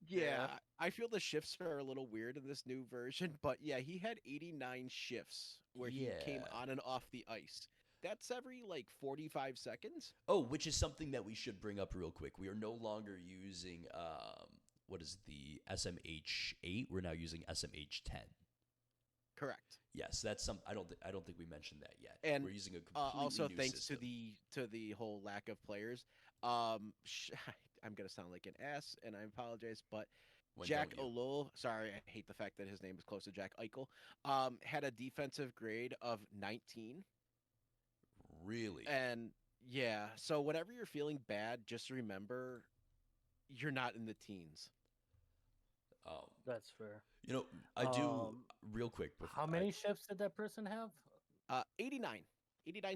Yeah, Yeah. I feel the shifts are a little weird in this new version, but yeah, he had 89 shifts where he came Yeah. on and off the ice. That's every 45 seconds. Oh, which is something that we should bring up real quick. We are no longer using what is the SMH8? We're now using SMH10. Correct. Yes, that's some. I don't think we mentioned that yet. And, we're using a completely Also, new thanks system. to the whole lack of players. I'm gonna sound like an ass, and I apologize, but When Jack don't you? Olol, sorry, I hate the fact that his name is close to Jack Eichel, had a defensive grade of 19. Really? And yeah, so whenever you're feeling bad, just remember you're not in the teens. That's fair. I do real quick. How many shifts did that person have? 89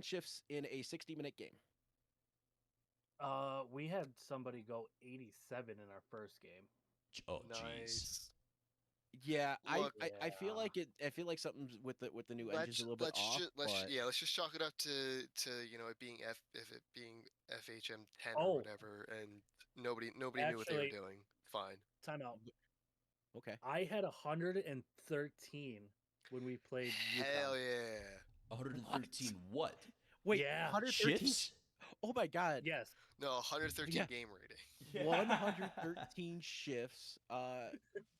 shifts in a 60-minute game. We had somebody go 87 in our first game. Oh, jeez. Nice. Yeah, Look- I feel like it. I feel like something's with the new engine's a little bit off. Let's just chalk it up to it being being FHM 10 Oh. or whatever, and nobody knew what they were Actually- doing. Fine. Time out. Okay. I had 113 when we played UConn. Hell yeah. 113 what? Wait, Yeah. 113. Shifts? Oh my god. Yes. No, 113 Yeah. game rating. 113 shifts.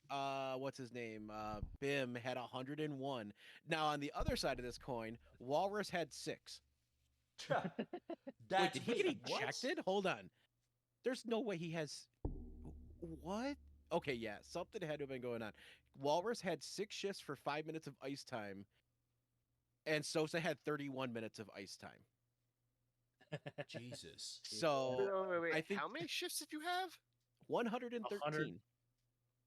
What's his name? Bim had 101. Now on the other side of this coin, Walrus had 6. Wait, did he get ejected? Hold on. There's no way he has. What? Okay, yeah, something had to have been going on. Walrus had 6 shifts for 5 minutes of ice time, and Sosa had 31 minutes of ice time. Jesus. So Wait, I think how many shifts did you have? 113.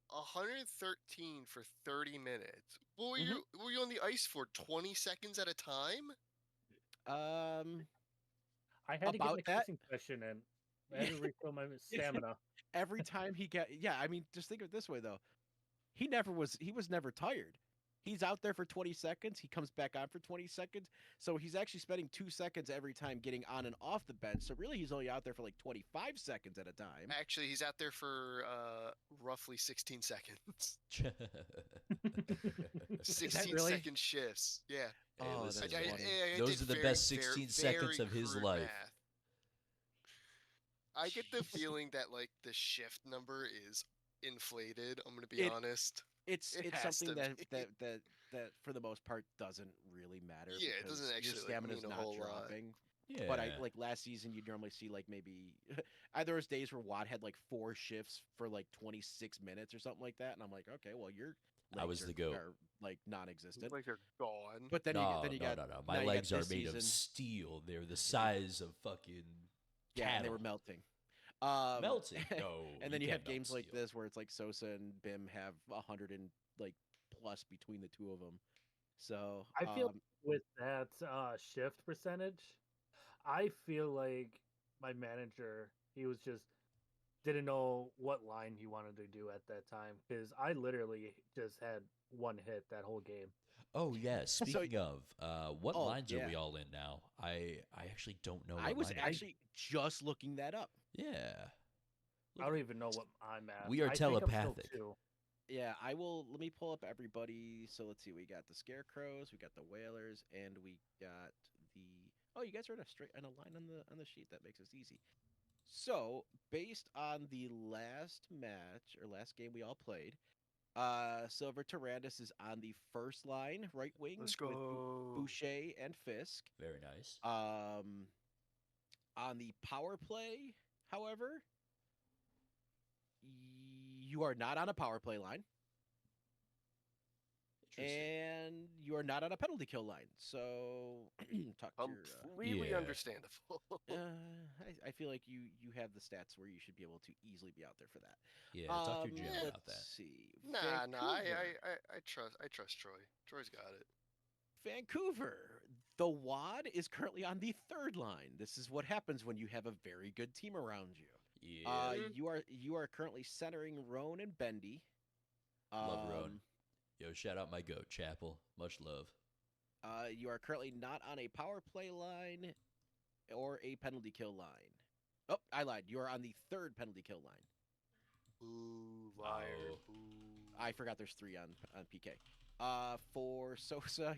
113 for 30 minutes. What were Mm-hmm. were you on the ice for 20 seconds at a time? I had to About get my that? kissing session in. I had to refill my stamina. Every time he got, yeah, I mean, just think of it this way though. He was never tired. He's out there for 20 seconds. He comes back on for 20 seconds. So he's actually spending 2 seconds every time getting on and off the bench. So really, he's only out there for 25 seconds at a time. Actually, he's out there for roughly 16 seconds. 16 really? second shifts. Yeah. Hey, Oh, listen, that's funny. those did are the best 16 seconds of his crude life. math. I get the feeling that the shift number is inflated. I'm gonna be honest. It's It has something to that, be. that for the most part doesn't really matter. Yeah, it because doesn't actually, your stamina's mean a not whole lot. dropping. Yeah. But I like last season, you'd normally see like maybe there was days where Wad had like 4 shifts for like 26 minutes or something like that, and I'm like, okay, well your I was legs the goat. are like non-existent. Like they're gone. But then No, you no, got no, no. now My you got legs are this made season, of steel. They're the size of fucking yeah, and they were cattle. melting. Melting? No, and then you can't have melt games like steel. this where it's like Sosa and Bim have 100 and like plus between the two of them. So I feel with that shift percentage, I feel like my manager, he was just didn't know what line he wanted to do at that time because I literally just had one hit that whole game. Oh yeah. Speaking of, what oh, lines are yeah. we all in now? I actually don't know. I What was line actually just looking that up. Yeah. I don't even know what I'm at. We are I think I'm telepathic. still 2. Yeah, I will. Let me pull up everybody. So let's see. We got the Scarecrows, we got the Whalers, and we got the. Oh, you guys are in a line on the sheet. That makes us easy. So based on the last match or last game we all played, Silver Taradus is on the first line, right wing, Let's with go. Boucher and Fisk. Very nice. On the power play, however, you are not on a power play line. Interesting. And you are not on a penalty kill line. So talk to your. Completely Yeah. understandable. I feel like you have the stats where you should be able to easily be out there for that. Yeah. Talk to your GM let's about that. see. Nah. I trust Troy. Troy's got it. Vancouver. The Wad is currently on the third line. This is what happens when you have a very good team around you. Yeah. You are currently centering Roan and Bendy. Love Roan. Yo, shout out my goat, Chapel. Much love. You are currently not on a power play line or a penalty kill line. Oh, I lied. You are on the third penalty kill line. Boo, liar. Oh. Boo. I forgot there's 3 on PK. For Sosa,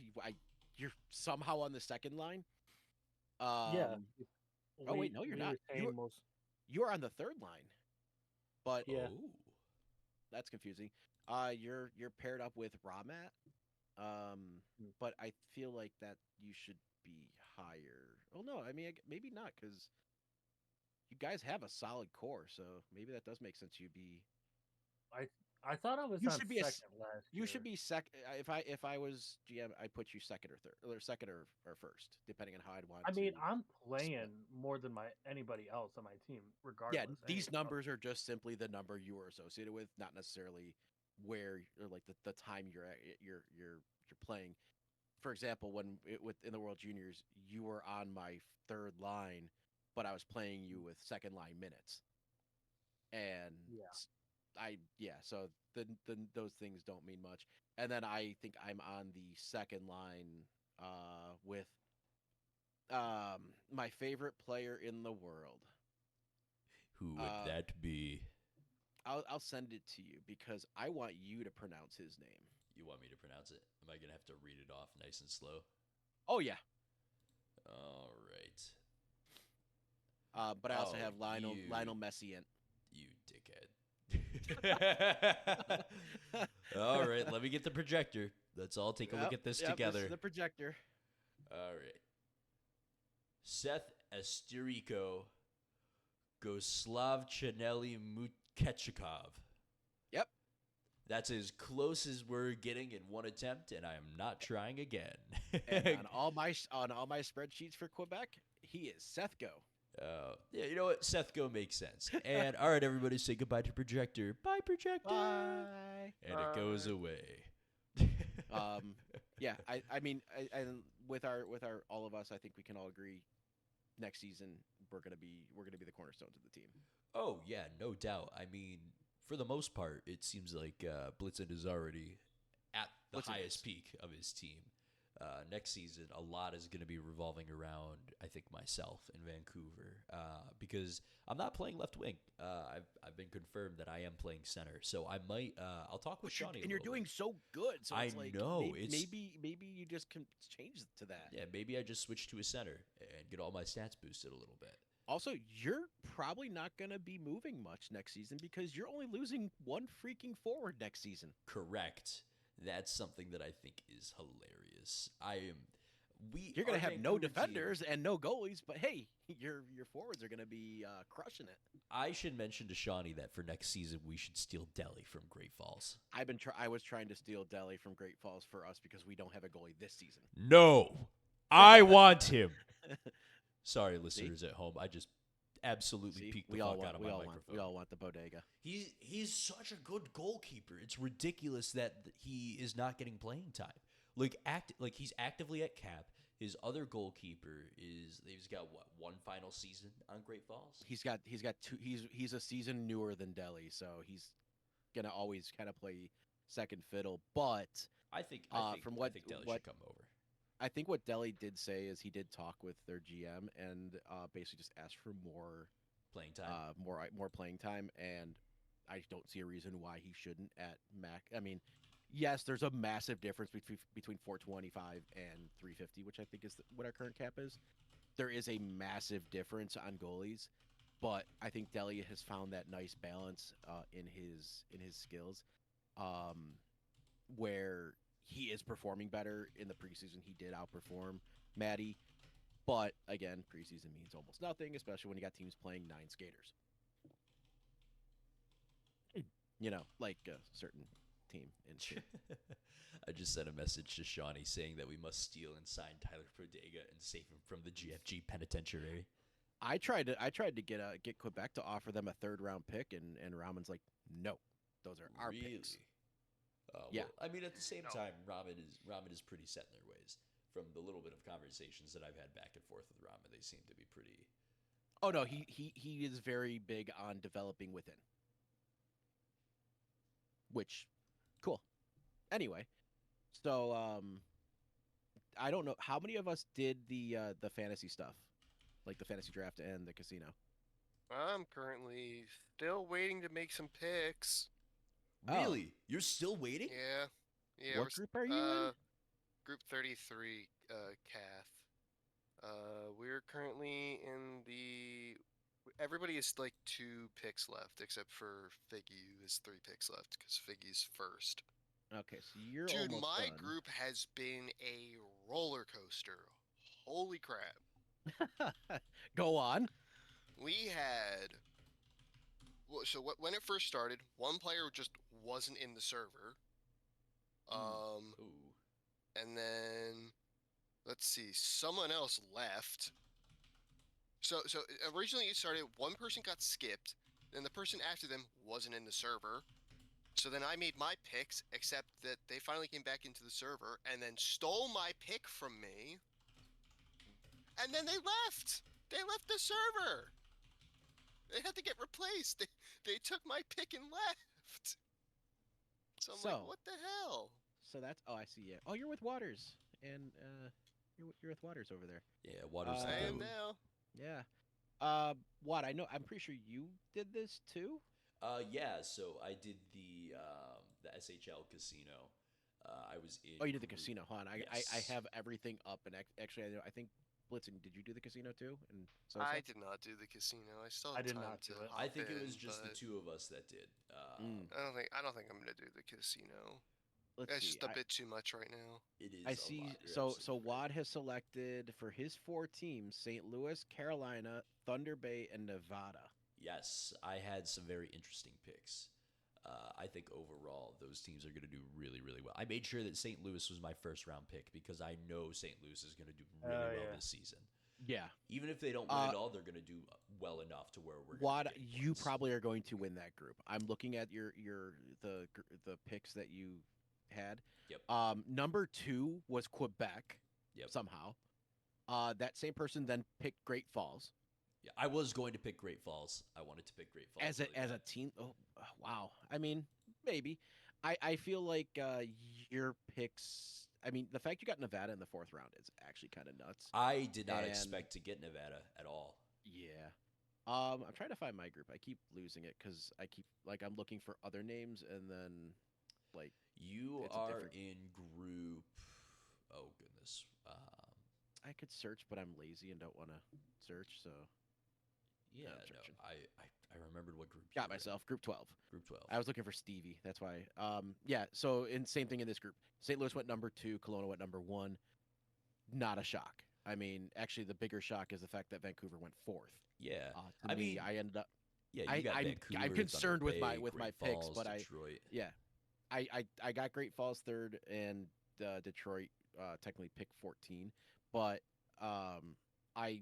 you're somehow on the second line. Yeah. Oh wait, no, you're not. You are on the third line. But Yeah. Oh. that's confusing. You're paired up with Ramat. But I feel like that you should be higher. Oh no, I mean maybe not because you guys have a solid core, so maybe that does make sense. You'd be. I thought I was You on should be second last You year. should be second. If I was GM, I'd put you second or third, or second or first, depending on how I'd want. I mean, to I'm split. playing more than anybody else on my team, regardless. Yeah, these anyway. numbers are just simply the number you were associated with, not necessarily where or like the time you're playing. For example, in the World Juniors, you were on my third line, but I was playing you with second line minutes, and so those things don't mean much. And then I think I'm on the second line with my favorite player in the world. Who would that be? I'll send it to you because I want you to pronounce his name. You want me to pronounce it? Am I gonna have to read it off nice and slow? Oh yeah. All right. But I also have Lionel Messi in. You dickhead. All right, let me get the projector. Let's all take a look at this together. This is the projector. All right. Seth Esterico Goslav Chaneli Mukechikov. Yep. That's as close as we're getting in one attempt, and I am not trying again. And on all my spreadsheets for Quebec, he is Seth Go. Yeah, you know what? Seth Go makes sense. And all right, everybody, say goodbye to Projector. Bye, Projector. Bye. And it goes away. Yeah, I mean, with our all of us, I think we can all agree. Next season, we're gonna be the cornerstones of the team. Oh yeah, no doubt. I mean, for the most part, it seems like Blitzen is already at the highest peak of his team. Next season, a lot is going to be revolving around, I think, myself in Vancouver, because I'm not playing left wing. I've been confirmed that I am playing center, so I might. I'll talk with Shawnee. And you're doing so good. So I it's like, know. Maybe you just can change to that. Yeah, maybe I just switch to a center and get all my stats boosted a little bit. Also, you're probably not going to be moving much next season because you're only losing one freaking forward next season. Correct. That's something that I think is hilarious. You're gonna our have no Vancouver team- defenders and no goalies, but hey, your forwards are gonna be crushing it. I should mention to Shawnee that for next season we should steal Delhi from Great Falls. I was trying to steal Delhi from Great Falls for us because we don't have a goalie this season. No, I want him. Sorry, listeners at home. I just absolutely See, peeked the we all fuck want out of we my all microphone. want we all want the bodega. He's such a good goalkeeper. It's ridiculous that he is not getting playing time. Like he's actively at cap. His other goalkeeper he's got what, one final season on Great Falls? He's got two. He's a season newer than Delhi, so he's gonna always kind of play second fiddle. But I think from what Delhi what should come over. I think what Delhi did say is he did talk with their GM and basically just asked for more Playing time. more playing time, and I don't see a reason why he shouldn't at Mac. I mean, yes, there's a massive difference between 425 and 350, which I think is what our current cap is. There is a massive difference on goalies, but I think Delhi has found that nice balance in his skills, where he is performing better. In the preseason, he did outperform Maddie. But again, preseason means almost nothing, especially when you got teams playing 9 skaters. You know, like a certain team in state. I just sent a message to Shawnee saying that we must steal and sign Tyler Prodega and save him from the GFG penitentiary. I tried to get Quebec to offer them a 3rd round pick, and Ramon's like, no, those are our picks. Yeah. Well, I mean, at the same No. time, Ramen is pretty set in their ways. From the little bit of conversations that I've had back and forth with Ramen, they seem to be pretty. Oh no, he is very big on developing within. Which, cool. Anyway, so I don't know how many of us did the fantasy stuff, like the fantasy draft and the casino. I'm currently still waiting to make some picks. Oh. Really? You're still waiting? Yeah. Yeah. What group are you in? Group 33, Cath. We're currently in the. Everybody is like 2 picks left, except for Figgy, who has 3 picks left, because Figgy's first. Okay, so you're Dude, almost my done. group has been a roller coaster. Holy crap. Go on. We had. When it first started, one player just wasn't in the server. Ooh. And then, let's see, someone else left. So originally it started, one person got skipped, then the person after them wasn't in the server. So then I made my picks, except that they finally came back into the server and then stole my pick from me. And then they left. They left the server. They had to get replaced. They took my pick and left. So I'm like, what the hell? So that's I see. Yeah. Oh, you're with Waters, and you're with Waters over there. Yeah, Waters the I am goat. now. Yeah. What I know, I'm pretty sure you did this too. Yeah, so I did the SHL casino. I was in. Oh, you did the group- casino, huh? And I Yes. have everything up, and actually, I think Blitzen, did you do the casino too? And Sosa? I did not do the casino. I still I have did time not to do it. I hop think it in, was just the but 2 of us that did. I don't think I'm gonna do the casino. Let's It's see. just a bit too much right now. It is. I a see. lot. You're So absolutely right. Wad has selected for his 4 teams: St. Louis, Carolina, Thunder Bay, and Nevada. Yes, I had some very interesting picks. I think overall those teams are going to do really, really well. I made sure that St. Louis was my first round pick because I know St. Louis is going to do really well yeah. this season. Yeah. Even if they don't win it all, they're going to do well enough to where we're. Wad, gonna be getting you points. probably are going to win that group. I'm looking at the picks that you had. Yep. Number 2 was Quebec. Yep. Somehow. That same person then picked Great Falls Yeah, I was going to pick Great Falls. I wanted to pick Great Falls as a really bad. team. Oh, wow. I mean, maybe. I feel like your picks. I mean, the fact you got Nevada in the 4th round is actually kind of nuts. I did not And- expect to get Nevada at all. Yeah. I'm trying to find my group. I keep losing it because I'm looking for other names and then like You It's a are different- in group. Oh goodness. I could search, but I'm lazy and don't want to search. So Yeah, I'm no, searching. I remembered what group. you got were in. myself group 12. Group 12. I was looking for Stevie. That's why. Yeah. So same thing in this group. St. Louis went number 2. Kelowna went number 1. not a shock. I mean, actually, the bigger shock is the fact that Vancouver went fourth. Yeah. To I me, mean, I ended up. yeah, you got I'm Vancouver, concerned Thunder with Bay, my Great picks, Falls, but Detroit. I got Great Falls third and Detroit technically picked 14, but I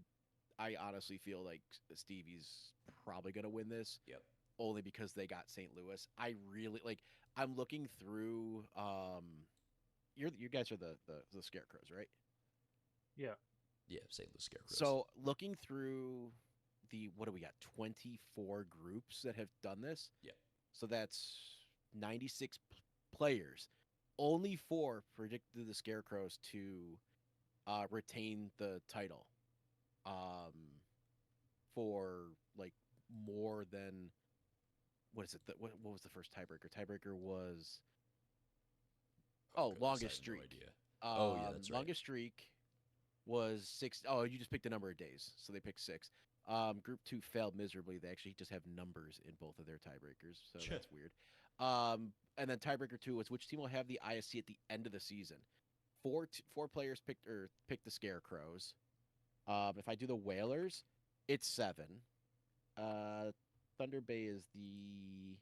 I honestly feel like Stevie's probably gonna win this. Yep. Only because they got St. Louis. I really like. I'm looking through. You guys are the Scarecrows, right? Yeah. Yeah, St. Louis Scarecrows. So looking through the what do we got? 24 groups that have done this. Yep. So that's 96 players. Only 4 predicted the Scarecrows to retain the title. For like more than what is it? What was the first tiebreaker? Tiebreaker was goodness, longest I have streak. No idea. Oh yeah, that's right. Longest streak was 6. Oh, you just picked a number of days, so they picked 6. Group 2 failed miserably. They actually just have numbers in both of their tiebreakers, so that's weird. And then tiebreaker 2 was which team will have the ISC at the end of the season. 4 players picked the Scarecrows. If I do the Whalers, it's 7. Thunder Bay is the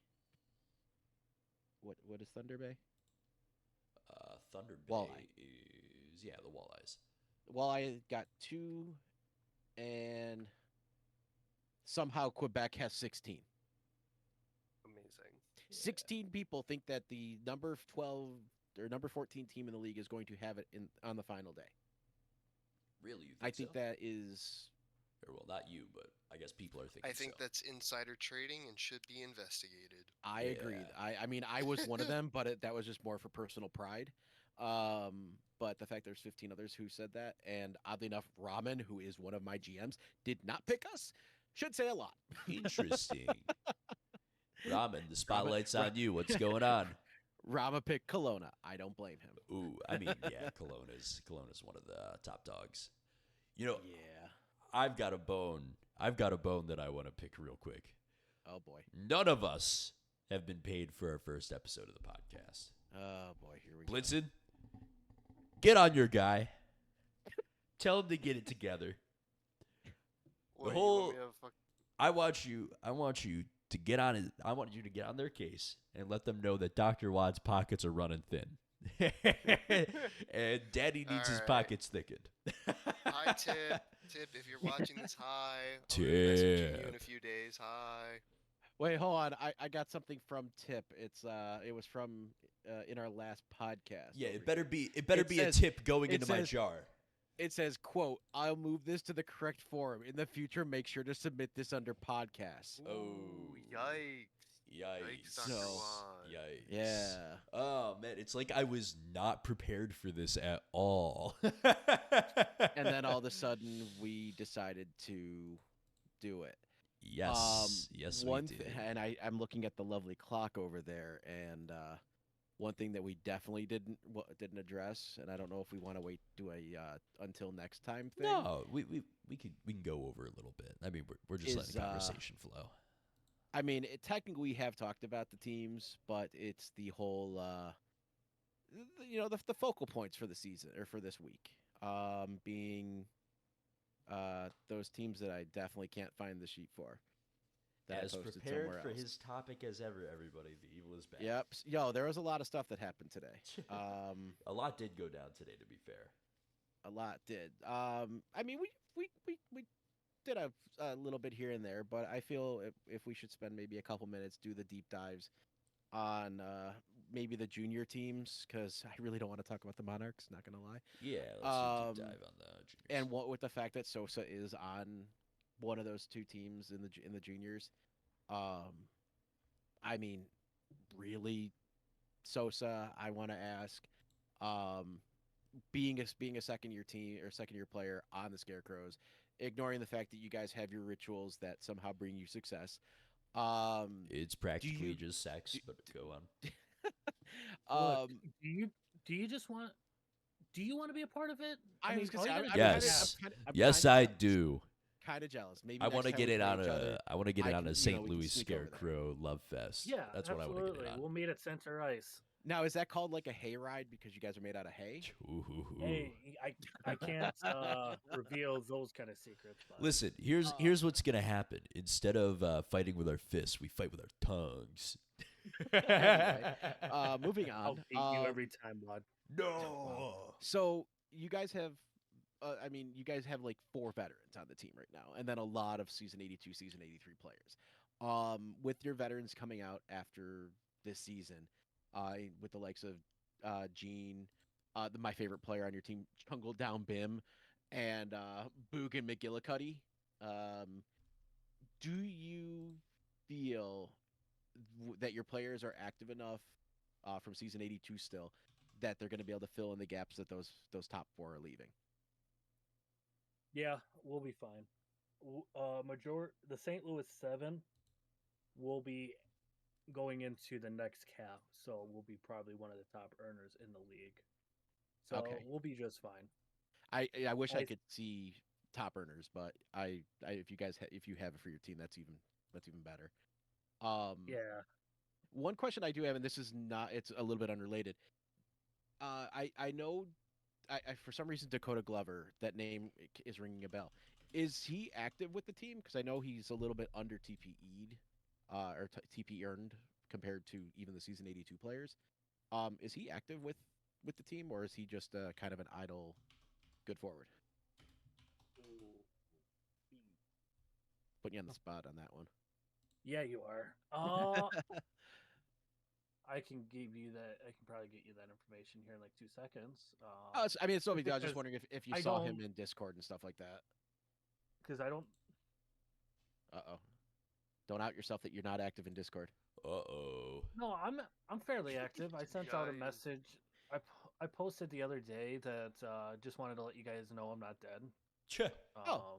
what is Thunder Bay? Thunder Bay Walleye. is the Walleyes. Walleye got 2, and somehow Quebec has 16. Amazing. 16 people think that the number 12 or number 14 team in the league is going to have it on the final day. Really, you think I think so? that is. Or, well, not you, but I guess people are thinking. I think so. that's insider trading and should be investigated. I agreed. I mean, I was one of them, but that was just more for personal pride. But the fact there's 15 others who said that, and oddly enough, Ramen, who is one of my GMs, did not pick us, should say a lot. Interesting. Ramen, the spotlight's on you. What's going on? Rama picked Kelowna. I don't blame him. Ooh, I mean, yeah, Kelowna's one of the top dogs. You know, Yeah. I've got a bone that I want to pick real quick. Oh boy. None of us have been paid for our first episode of the podcast. Oh boy, here we go. Blitzen, get on your guy. Tell him to get it together. What, whole- you want me to fuck- I want you to get on it. I want you to get on their case and let them know that Dr. Wad's pockets are running thin. And Daddy needs his Alright. pockets thickened. Hi, Tip. Tip, if you're watching this, hi. I'm gonna message you in a Tip. few days. Hi. Wait, hold on. I got something from Tip. It was from in our last podcast. Yeah, over it better here. be says- a tip going it into my says- jar. It says, "quote I'll move this to the correct form in the future. Make sure to submit this under podcasts." Oh. Ooh, yikes. Yikes. Dr. So- Wad. Yikes. Yeah. Oh man, it's like I was not prepared for this at all. And then all of a sudden, we decided to do it. yes, yes, One we did. and I'm looking at the lovely clock over there, and one thing that we definitely didn't address, and I don't know if we want to wait do a until next time thing. No, we can go over a little bit. I mean, we're just letting Is, the conversation flow. I mean, technically we have talked about the teams, but it's the whole, the focal points for the season or for this week, being those teams that I definitely can't find the sheet for. That I As posted prepared somewhere for else. his topic as ever, everybody. The evil is back. Yep. Yo, there was a lot of stuff that happened today. A lot did go down today, to be fair. A lot did. I mean, we did a little bit here and there, but I feel if we should spend maybe a couple minutes, do the deep dives on maybe the junior teams, because I really don't want to talk about the Monarchs. Not gonna lie. Yeah, let's do a deep dive on the juniors. And what with the fact that Sosa is on one of those 2 teams in the juniors, I mean, really, Sosa, I want to ask, being a second year team or second year player on the Scarecrows, ignoring the fact that you guys have your rituals that somehow bring you success. It's practically you- just sex, but go on. Look, do you just want? Do you want to be a part of it? I was gonna say, all you I'm gotta do Yes. is I'm Yes, kinda I jealous. do. Kind of jealous. Maybe I want to get it on I want to get I it on can- a we St. can Louis sneak over there. Scarecrow Love Fest. Yeah, That's what I want to get absolutely. it on. We'll meet at Center Ice. Now, is that called like a hay ride because you guys are made out of hay? Hey, I can't reveal those kind of secrets, but Listen, uh, here's what's gonna happen. Instead of fighting with our fists, we fight with our tongues. Anyway, moving I'll on. beat you every time, Wad. No. So you guys have, I mean, you guys have like 4 veterans on the team right now, and then a lot of Season 82, Season 83 players. With your veterans coming out after this season, with the likes of Gene, my favorite player on your team, Jungle Down Bim, and Boog and McGillicuddy, um, do you feel that your players are active enough from Season 82 still that they're going to be able to fill in the gaps that those top 4 are leaving? Yeah, we'll be fine. The St. Louis 7 will be going into the next cap, so we'll be probably one of the top earners in the league. So Okay. we'll be just fine. I wish I I could see top earners, but if you guys if you have it for your team, that's even better. Yeah, One question I do have, and this is not, it's a little bit unrelated. I know, for some reason Dakota Glover, that name is ringing a bell. Is he active with the team? Because I know he's a little bit under TPE'd, or TP earned compared to even the Season 82 players. Is he active with the team, or is he just kind of an idle good forward? Putting you on the spot on that one. yeah, you are. I can give you that. I can probably get you that information here in like 2 seconds. I mean, it's no big deal. I was just Because wondering if you I saw him don't, in Discord and stuff like that. because I don't. Uh-oh. Don't out yourself that you're not active in Discord. Uh-oh. No, I'm fairly active. I sent out a Guys. message. I posted the other day that just wanted to let you guys know I'm not dead. Tch. Oh,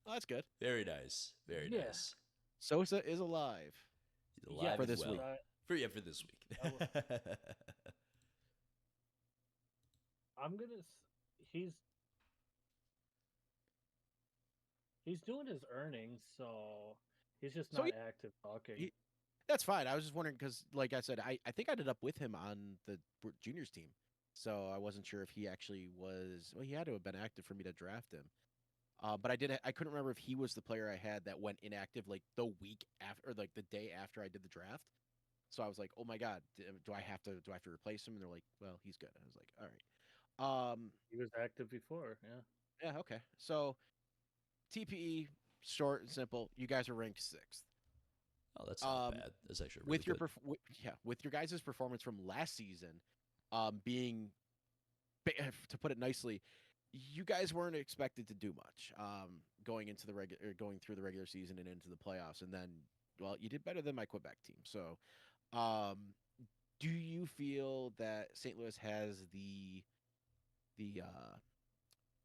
that's good. Very nice. Very Yeah. nice. Sosa is alive. He's alive For as this well. week. For this week. I'm gonna. He's he's doing his earnings, so he's just So not active talking. That's fine. I was just wondering because, like I said, I think I ended up with him on the juniors team, so I wasn't sure if he actually was. Well, he had to have been active for me to draft him. But I couldn't remember if he was the player I had that went inactive like the week after, or like the day after I did the draft. So I was like, oh my god, do I have to replace him? And they're like, well, he's good. I was like, all right. He was active before. Yeah. Yeah, okay. So TPE, short and simple. You guys are ranked 6th. Oh, that's not bad. That's actually really With your good. with your guys' performance from last season, being to put it nicely, you guys weren't expected to do much going into going through the regular season and into the playoffs, and then, well, you did better than my Quebec team. So, um, do you feel that St. Louis has the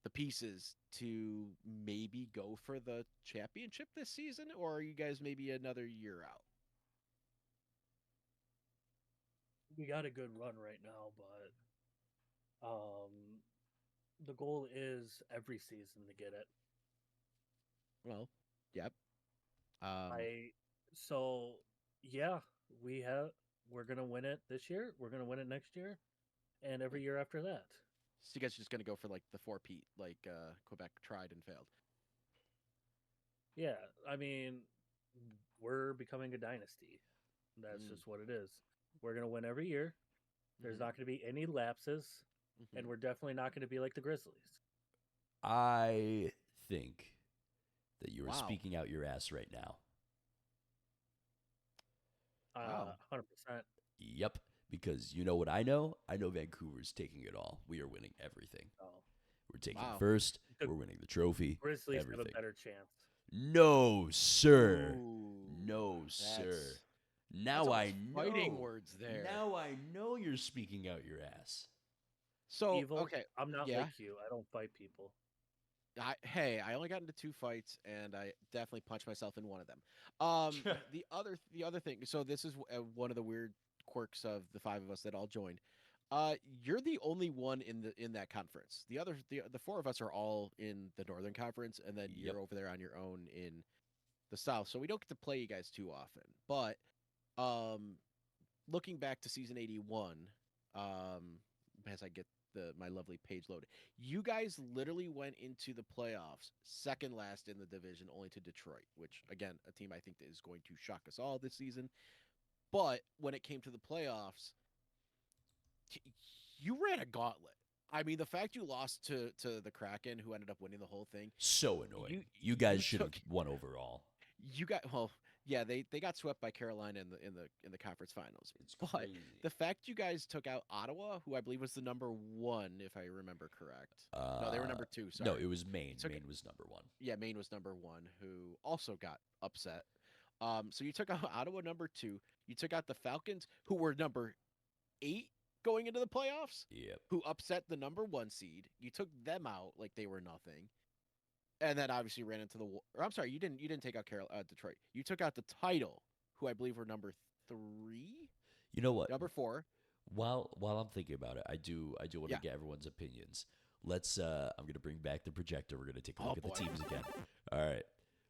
the pieces to maybe go for the championship this season, or are you guys maybe another year out? We got a good run right now, but the goal is every season to get it. Well, yep. I so yeah, we're gonna win it this year. We're gonna win it next year, and every year after that. So you guys are just gonna go for like the 4-peat, like Quebec tried and failed. Yeah, I mean, we're becoming a dynasty. That's Mm. just what it is. We're gonna win every year. There's Mhm. not gonna be any lapses, and Mhm. we're definitely not gonna be like the Grizzlies. I think that you are Wow. speaking out your ass right now. Wow. 100%. Yep. Because you know what I know? I know Vancouver's taking it all. We are winning everything. Oh, We're taking Wow. first. The We're winning the trophy. Grizzlies have a Everything. better chance. No, sir. Ooh, No, sir. that's Now I almost know. fighting words there. Now I know you're speaking out your ass. So Evil. okay, I'm not yeah. like you. I don't fight people. I only got into 2 fights, and I definitely punched myself in one of them. The other thing. So this is one of the weird quirks of the 5 of us that all joined. You're the only one in that conference. The 4 of us are all in the Northern Conference, and then Yep. you're over there on your own in the South. So we don't get to play you guys too often. But looking back to season 81, as I get my lovely page loaded, you guys literally went into the playoffs second last in the division, only to Detroit, which again, a team I think that is going to shock us all this season. But when it came to the playoffs, you ran a gauntlet. I mean, the fact you lost to the Kraken, who ended up winning the whole thing, So annoying. You guys should have took- won overall. you got well, yeah, they got swept by Carolina in the conference finals. It's But crazy. the fact you guys took out Ottawa, who I believe was the number 1, if I remember correct. No, they were number 2. Sorry. No, it was Maine. Took- Maine was number 1. Yeah, Maine was number 1, who also got upset. So you took out Ottawa number 2. You took out the Falcons, who were number 8 going into the playoffs, Yep. who upset the number 1 seed. You took them out like they were nothing, and then obviously ran into the. Or I'm sorry, you didn't take out Detroit. You took out the title, who I believe were number 3, You know what? number 4. While I'm thinking about it, I do want to Yeah. get everyone's opinions. Let's I'm gonna bring back the projector. We're gonna take a Oh, look at the boy. teams again. All right.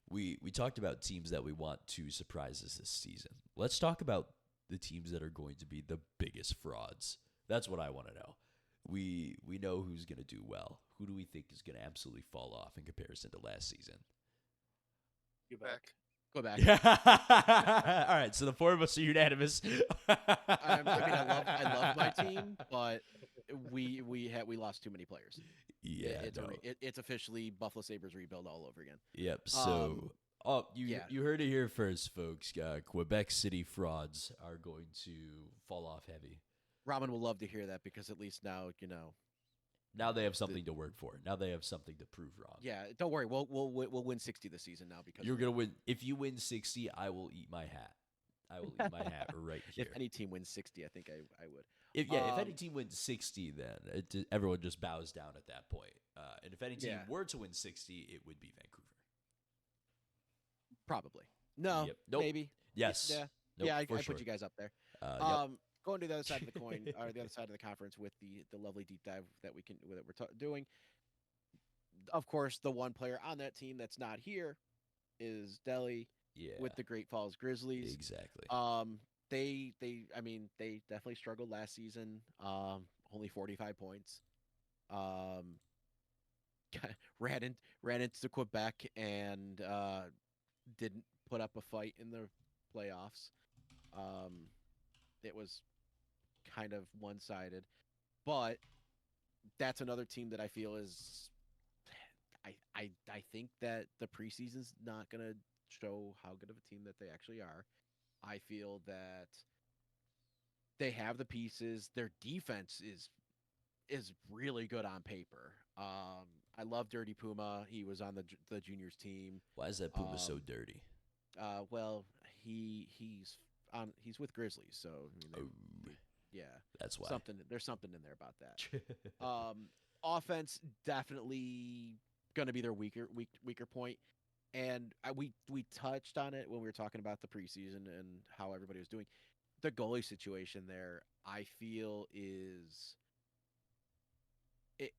We talked about teams that we want to surprise us this season. Let's talk about the teams that are going to be the biggest frauds. That's what I want to know. We know who's gonna do well. Who do we think is gonna absolutely fall off in comparison to last season? You Back. Go back. Yeah. All right. So the 4 of us are unanimous. I mean, I love my team, but we lost too many players. Yeah. it's no. it's officially Buffalo Sabres rebuild all over again. Yep. So, yeah. you heard it here first, folks. Quebec City frauds are going to fall off heavy. Ramen will love to hear that because at least now Now they have something to work for. Now they have something to prove wrong. Yeah, don't worry. We'll win 60 this season now because You're gonna win. If you win 60, I will eat my hat. I will eat my hat right here. if any team wins 60, I think I would. If any team wins 60, then everyone just bows down at that point. And if any team Yeah. were to win 60, it would be Vancouver. Probably. No, Yep. Nope. maybe. Yes. Yeah. Nope, yeah, I for put sure. you guys up there. Yep. Going to the other side of the coin, or the other side of the conference with the lovely deep dive that we're doing. Of course, the one player on that team that's not here is Delhi Yeah. with the Great Falls Grizzlies. Exactly. They definitely struggled last season. Only 45 points. Ran into Quebec and didn't put up a fight in the playoffs. It was kind of one-sided, but that's another team that I feel is. I think that the preseason's not gonna show how good of a team that they actually are. I feel that they have the pieces. Their defense is really good on paper. I love Dirty Puma. He was on the juniors team. Why is that Puma so dirty? Well, he's with Grizzlies, so I mean, Oh, yeah, that's why. there's something in there about that. Offense definitely going to be their weaker point, and we touched on it when we were talking about the preseason and how everybody was doing. The goalie situation there, I feel, is it.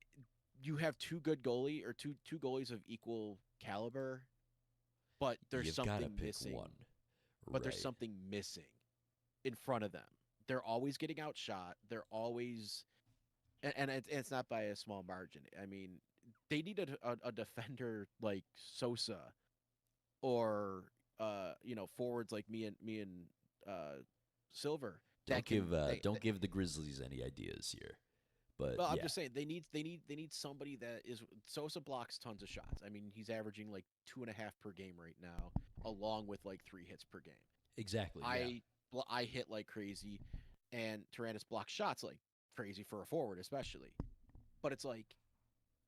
You have two good goalie or two goalies of equal caliber, but there's You've gotta something pick missing. one. But there's Right. something missing in front of them. They're always getting outshot. They're always, and it's not by a small margin. I mean, they need a defender like Sosa, or forwards like me and Silver. Don't give they- give the Grizzlies any ideas here. But Well, I'm yeah. just saying they need somebody that is. Sosa blocks tons of shots. I mean, he's averaging like 2.5 per game right now, along with like 3 hits per game. Exactly. Yeah. I hit like crazy, and Taradus blocks shots like crazy for a forward, especially. But it's like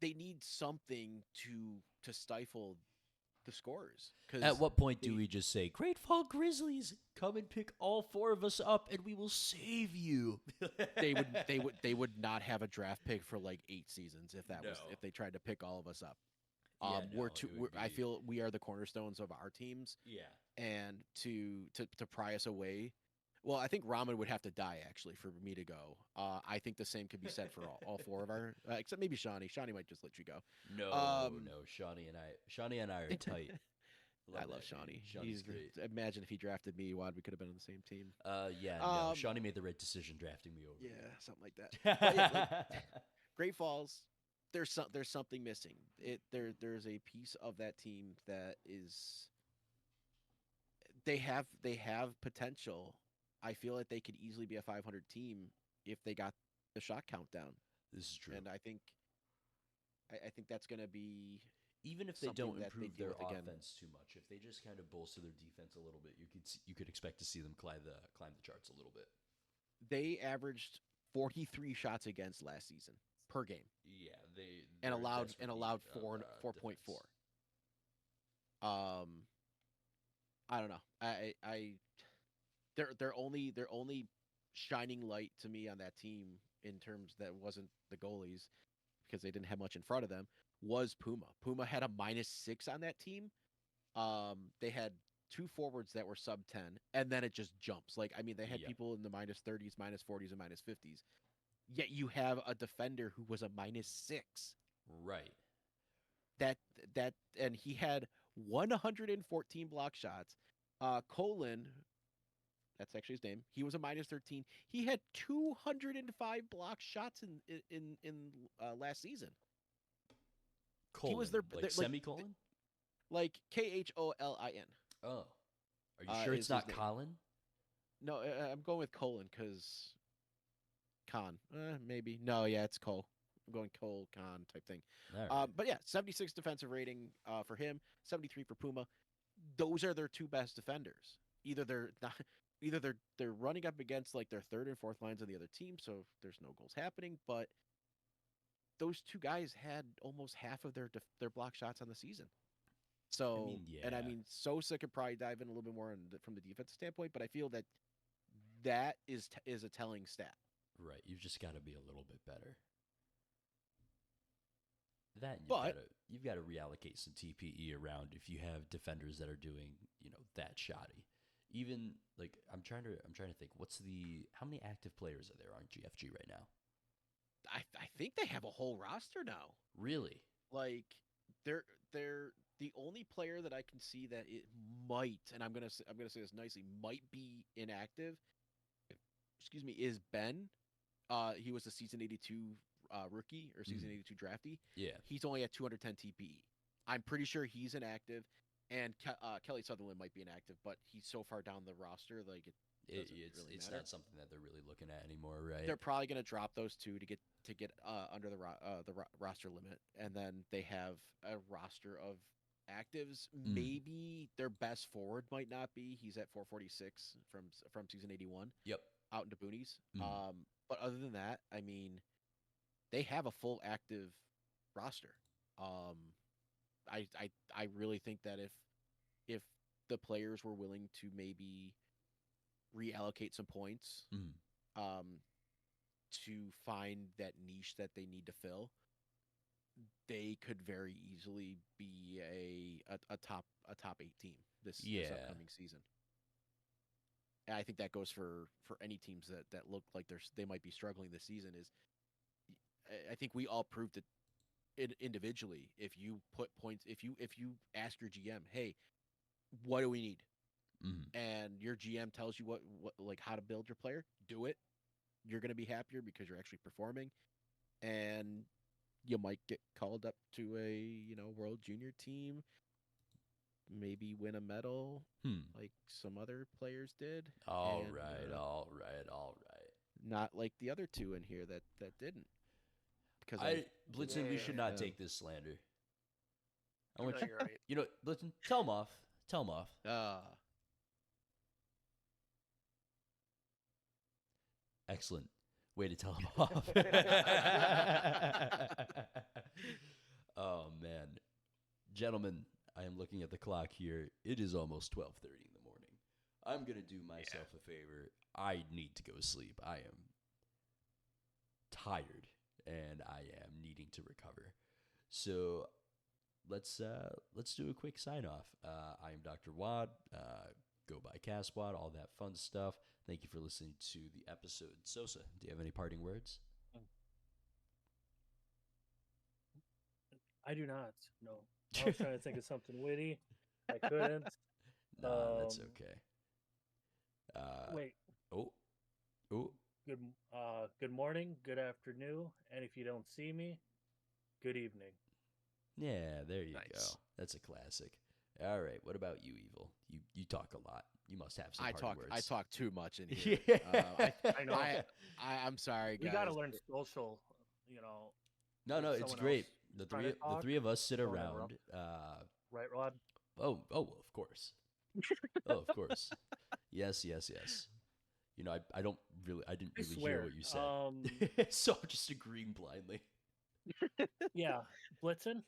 they need something to stifle the scores. At what point do they- we just say, "Great Fall Grizzlies, come and pick all 4 of us up, and we will save you"? they would not have a draft pick for like 8 seasons if No. if they tried to pick all of us up. Yeah, no, We're it would I be- feel we are the cornerstones of our teams, Yeah. and to pry us away. Well, I think Ramen would have to die actually for me to go. I think the same could be said for all 4 of our, except maybe Shawnee. Shawnee might just let you go. No, no, Shawnee and I are tight. I Love love that dude. Shawnee. Shawnee's great. Imagine if he drafted me, Wad. We could have been on the same team. Yeah, no. Um, Shawnee made the right decision drafting me over Yeah, something like that. But yeah, like Great Falls, there's something missing. There's a piece of that team that is they have potential. I feel like they could easily be a 500 team if they got the shot count down, this is true. and I think that's gonna be Even if they something don't that they improve deal their with again. offense too much, if they just kind of bolster their defense a little bit, you could expect to see them climb the charts a little bit. They averaged 43 shots against last season per game Yeah, and they're allowed desperately, 4.4. defense. Um, I don't know. Their only shining light to me on that team in terms that wasn't the goalies because they didn't have much in front of them was Puma. Puma had a -6 on that team. They had two forwards that were sub 10, and then it just jumps. Like I mean, they had Yep. people in the -30s, -40s, and -50s. Yet you have a defender who was a -6. Right. That and he had 114 block shots. Colin, that's actually his name. He was a -13. He had 205 block shots in last season. Colon, was their- like like, semicolon. Like KHOLIN. Oh, are you is sure his it's not name. Colin? No, I'm going with Colin because Con. Maybe. No, yeah, it's Cole. I'm going Cole Con type thing. All right. But yeah, 76 defensive rating for him, 73 for Puma. Those are their two best defenders. Either they're not, either they're running up against like their third and fourth lines on the other team, so there's no goals happening. But those two guys had almost half of their block shots on the season. So, and I yeah. mean, Sosa could probably dive in a little bit more from the defensive standpoint, but I feel that is a telling stat. Right. You've just got to be a little bit better. That and But- you've got to reallocate some TPE around if you have defenders that are doing, that shoddy. Even like I'm trying to think how many active players are there on GFG right now? I think they have a whole roster now. Really? Like they're the only player that I can see that it might, and I'm gonna say this nicely, might be inactive. Excuse me, is Ben. He was a season 82 rookie or season 82 draftee. Yeah. He's only at 210 TPE. I'm pretty sure he's inactive, and Kelly Sutherland might be inactive, but he's so far down the roster, like It's really matter. not something that they're really looking at anymore, right? They're probably going to drop those two to get under the roster limit, and then they have a roster of actives. Maybe their best forward might not be. He's at 446 from season 81. Yep. Out in the boonies. Mm. But other than that, I mean, they have a full active roster. I really think that if the players were willing to maybe reallocate some points, to find that niche that they need to fill, they could very easily be a top 8 team this upcoming season. And I think that goes for any teams that look like they might be struggling this season. I think we all proved it individually. If you put points, if you ask your GM, hey, what do we need? And your GM tells you what like how to build your player, do it. You're going to be happier because you're actually performing, and you might get called up to a World Junior team, maybe win a medal like some other players did. All and, right. Not like the other two in here that didn't. Because Blitzen, we should not Yeah. take this slander. I No, want you, you're right. you know, Blitzen, tell him off. Tell him off. Excellent way to tell him off. Oh man, gentlemen, I am looking at the clock here. It is almost 12:30 in the morning. I'm gonna do myself a favor. I need to go sleep. I am tired and I am needing to recover. So let's do a quick sign off. I am Dr. Wad. Go by Caswad, all that fun stuff. Thank you for listening to the episode. Sosa, do you have any parting words? I do not. No. I was trying to think of something witty. I couldn't. Nah, that's Um, okay. Wait. Oh, oh, Good morning, good afternoon, and if you don't see me, good evening. yeah, there you go. Nice. That's a classic. All right, what about you, Evil? You talk a lot. You must have some hard I words. talk too much in here. Yeah. I know. I'm sorry, We guys. gotta learn social. You know, No, if no, it's someone great. else The trying to the talk, three of us sit don't interrupt. around. Right, Rod? Oh, of course. Oh, of course. Yes, yes, yes. You know, I don't really, I didn't I really hear swear. what you said, so I'm just agreeing blindly. Yeah, Blitzen.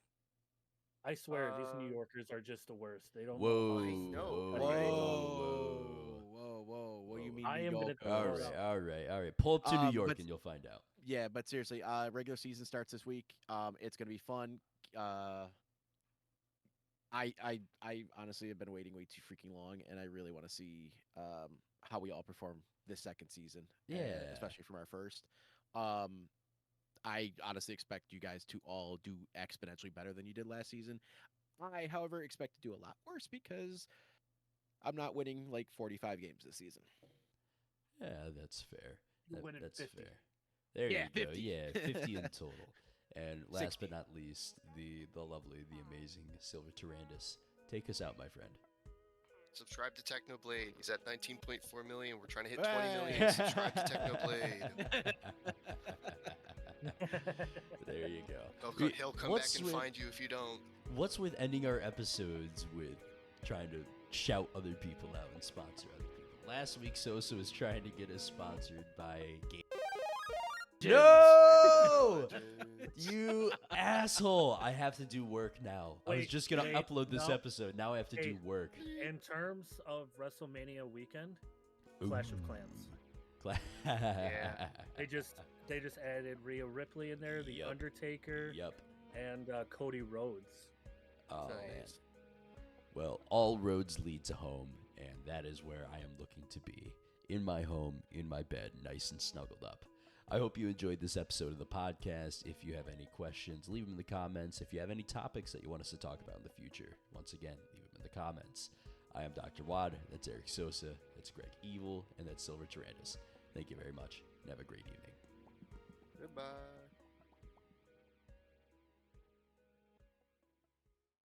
I swear, these New Uh, Yorkers are just the worst. They don't know how Whoa, I to know, whoa, cut a right? deal. Whoa. What do you Whoa. mean, I New am gonna Yorker? All hold right, up. all right, all right. Pull up to New York But and you'll find out. yeah, but seriously, regular season starts this week. It's gonna be fun. I honestly have been waiting way too freaking long, and I really want to see how we all perform this second season, Yeah. especially from our first. Um, I honestly expect you guys to all do exponentially better than you did last season. I, however, expect to do a lot worse because I'm not winning like 45 games this season. Yeah, that's fair. You win in That's 50. fair. There Yeah, you go. 50. Yeah, 50 in total. And last 60. but not least, the lovely, the amazing Silver Taradus. Take us out, my friend. Subscribe to Technoblade. He's at 19.4 million. We're trying to hit 20 Hey! million. Subscribe to Technoblade. There you go. He'll come back and find you if you don't. What's with ending our episodes with trying to shout other people out and sponsor other people? Last week, Sosa was trying to get us sponsored by Game. No! You asshole! I have to do work now. I was Wait, just gonna wait, upload this no. episode. Now I have to do Hey. work. In terms of WrestleMania weekend, Clash of Clans. Yeah. They just added Rhea Ripley in there, The Yup. Undertaker, Yep. and Cody Rhodes. Oh Nice. man. Well, all roads lead to home, and that is where I am looking to be. In my home, in my bed, nice and snuggled up. I hope you enjoyed this episode of the podcast. If you have any questions, leave them in the comments. If you have any topics that you want us to talk about in the future, once again, leave them in the comments. I am Dr. Wad. That's Eric Sosa. That's Greg Evil. And that's Silver Taradus. Thank you very much, and have a great evening. Goodbye.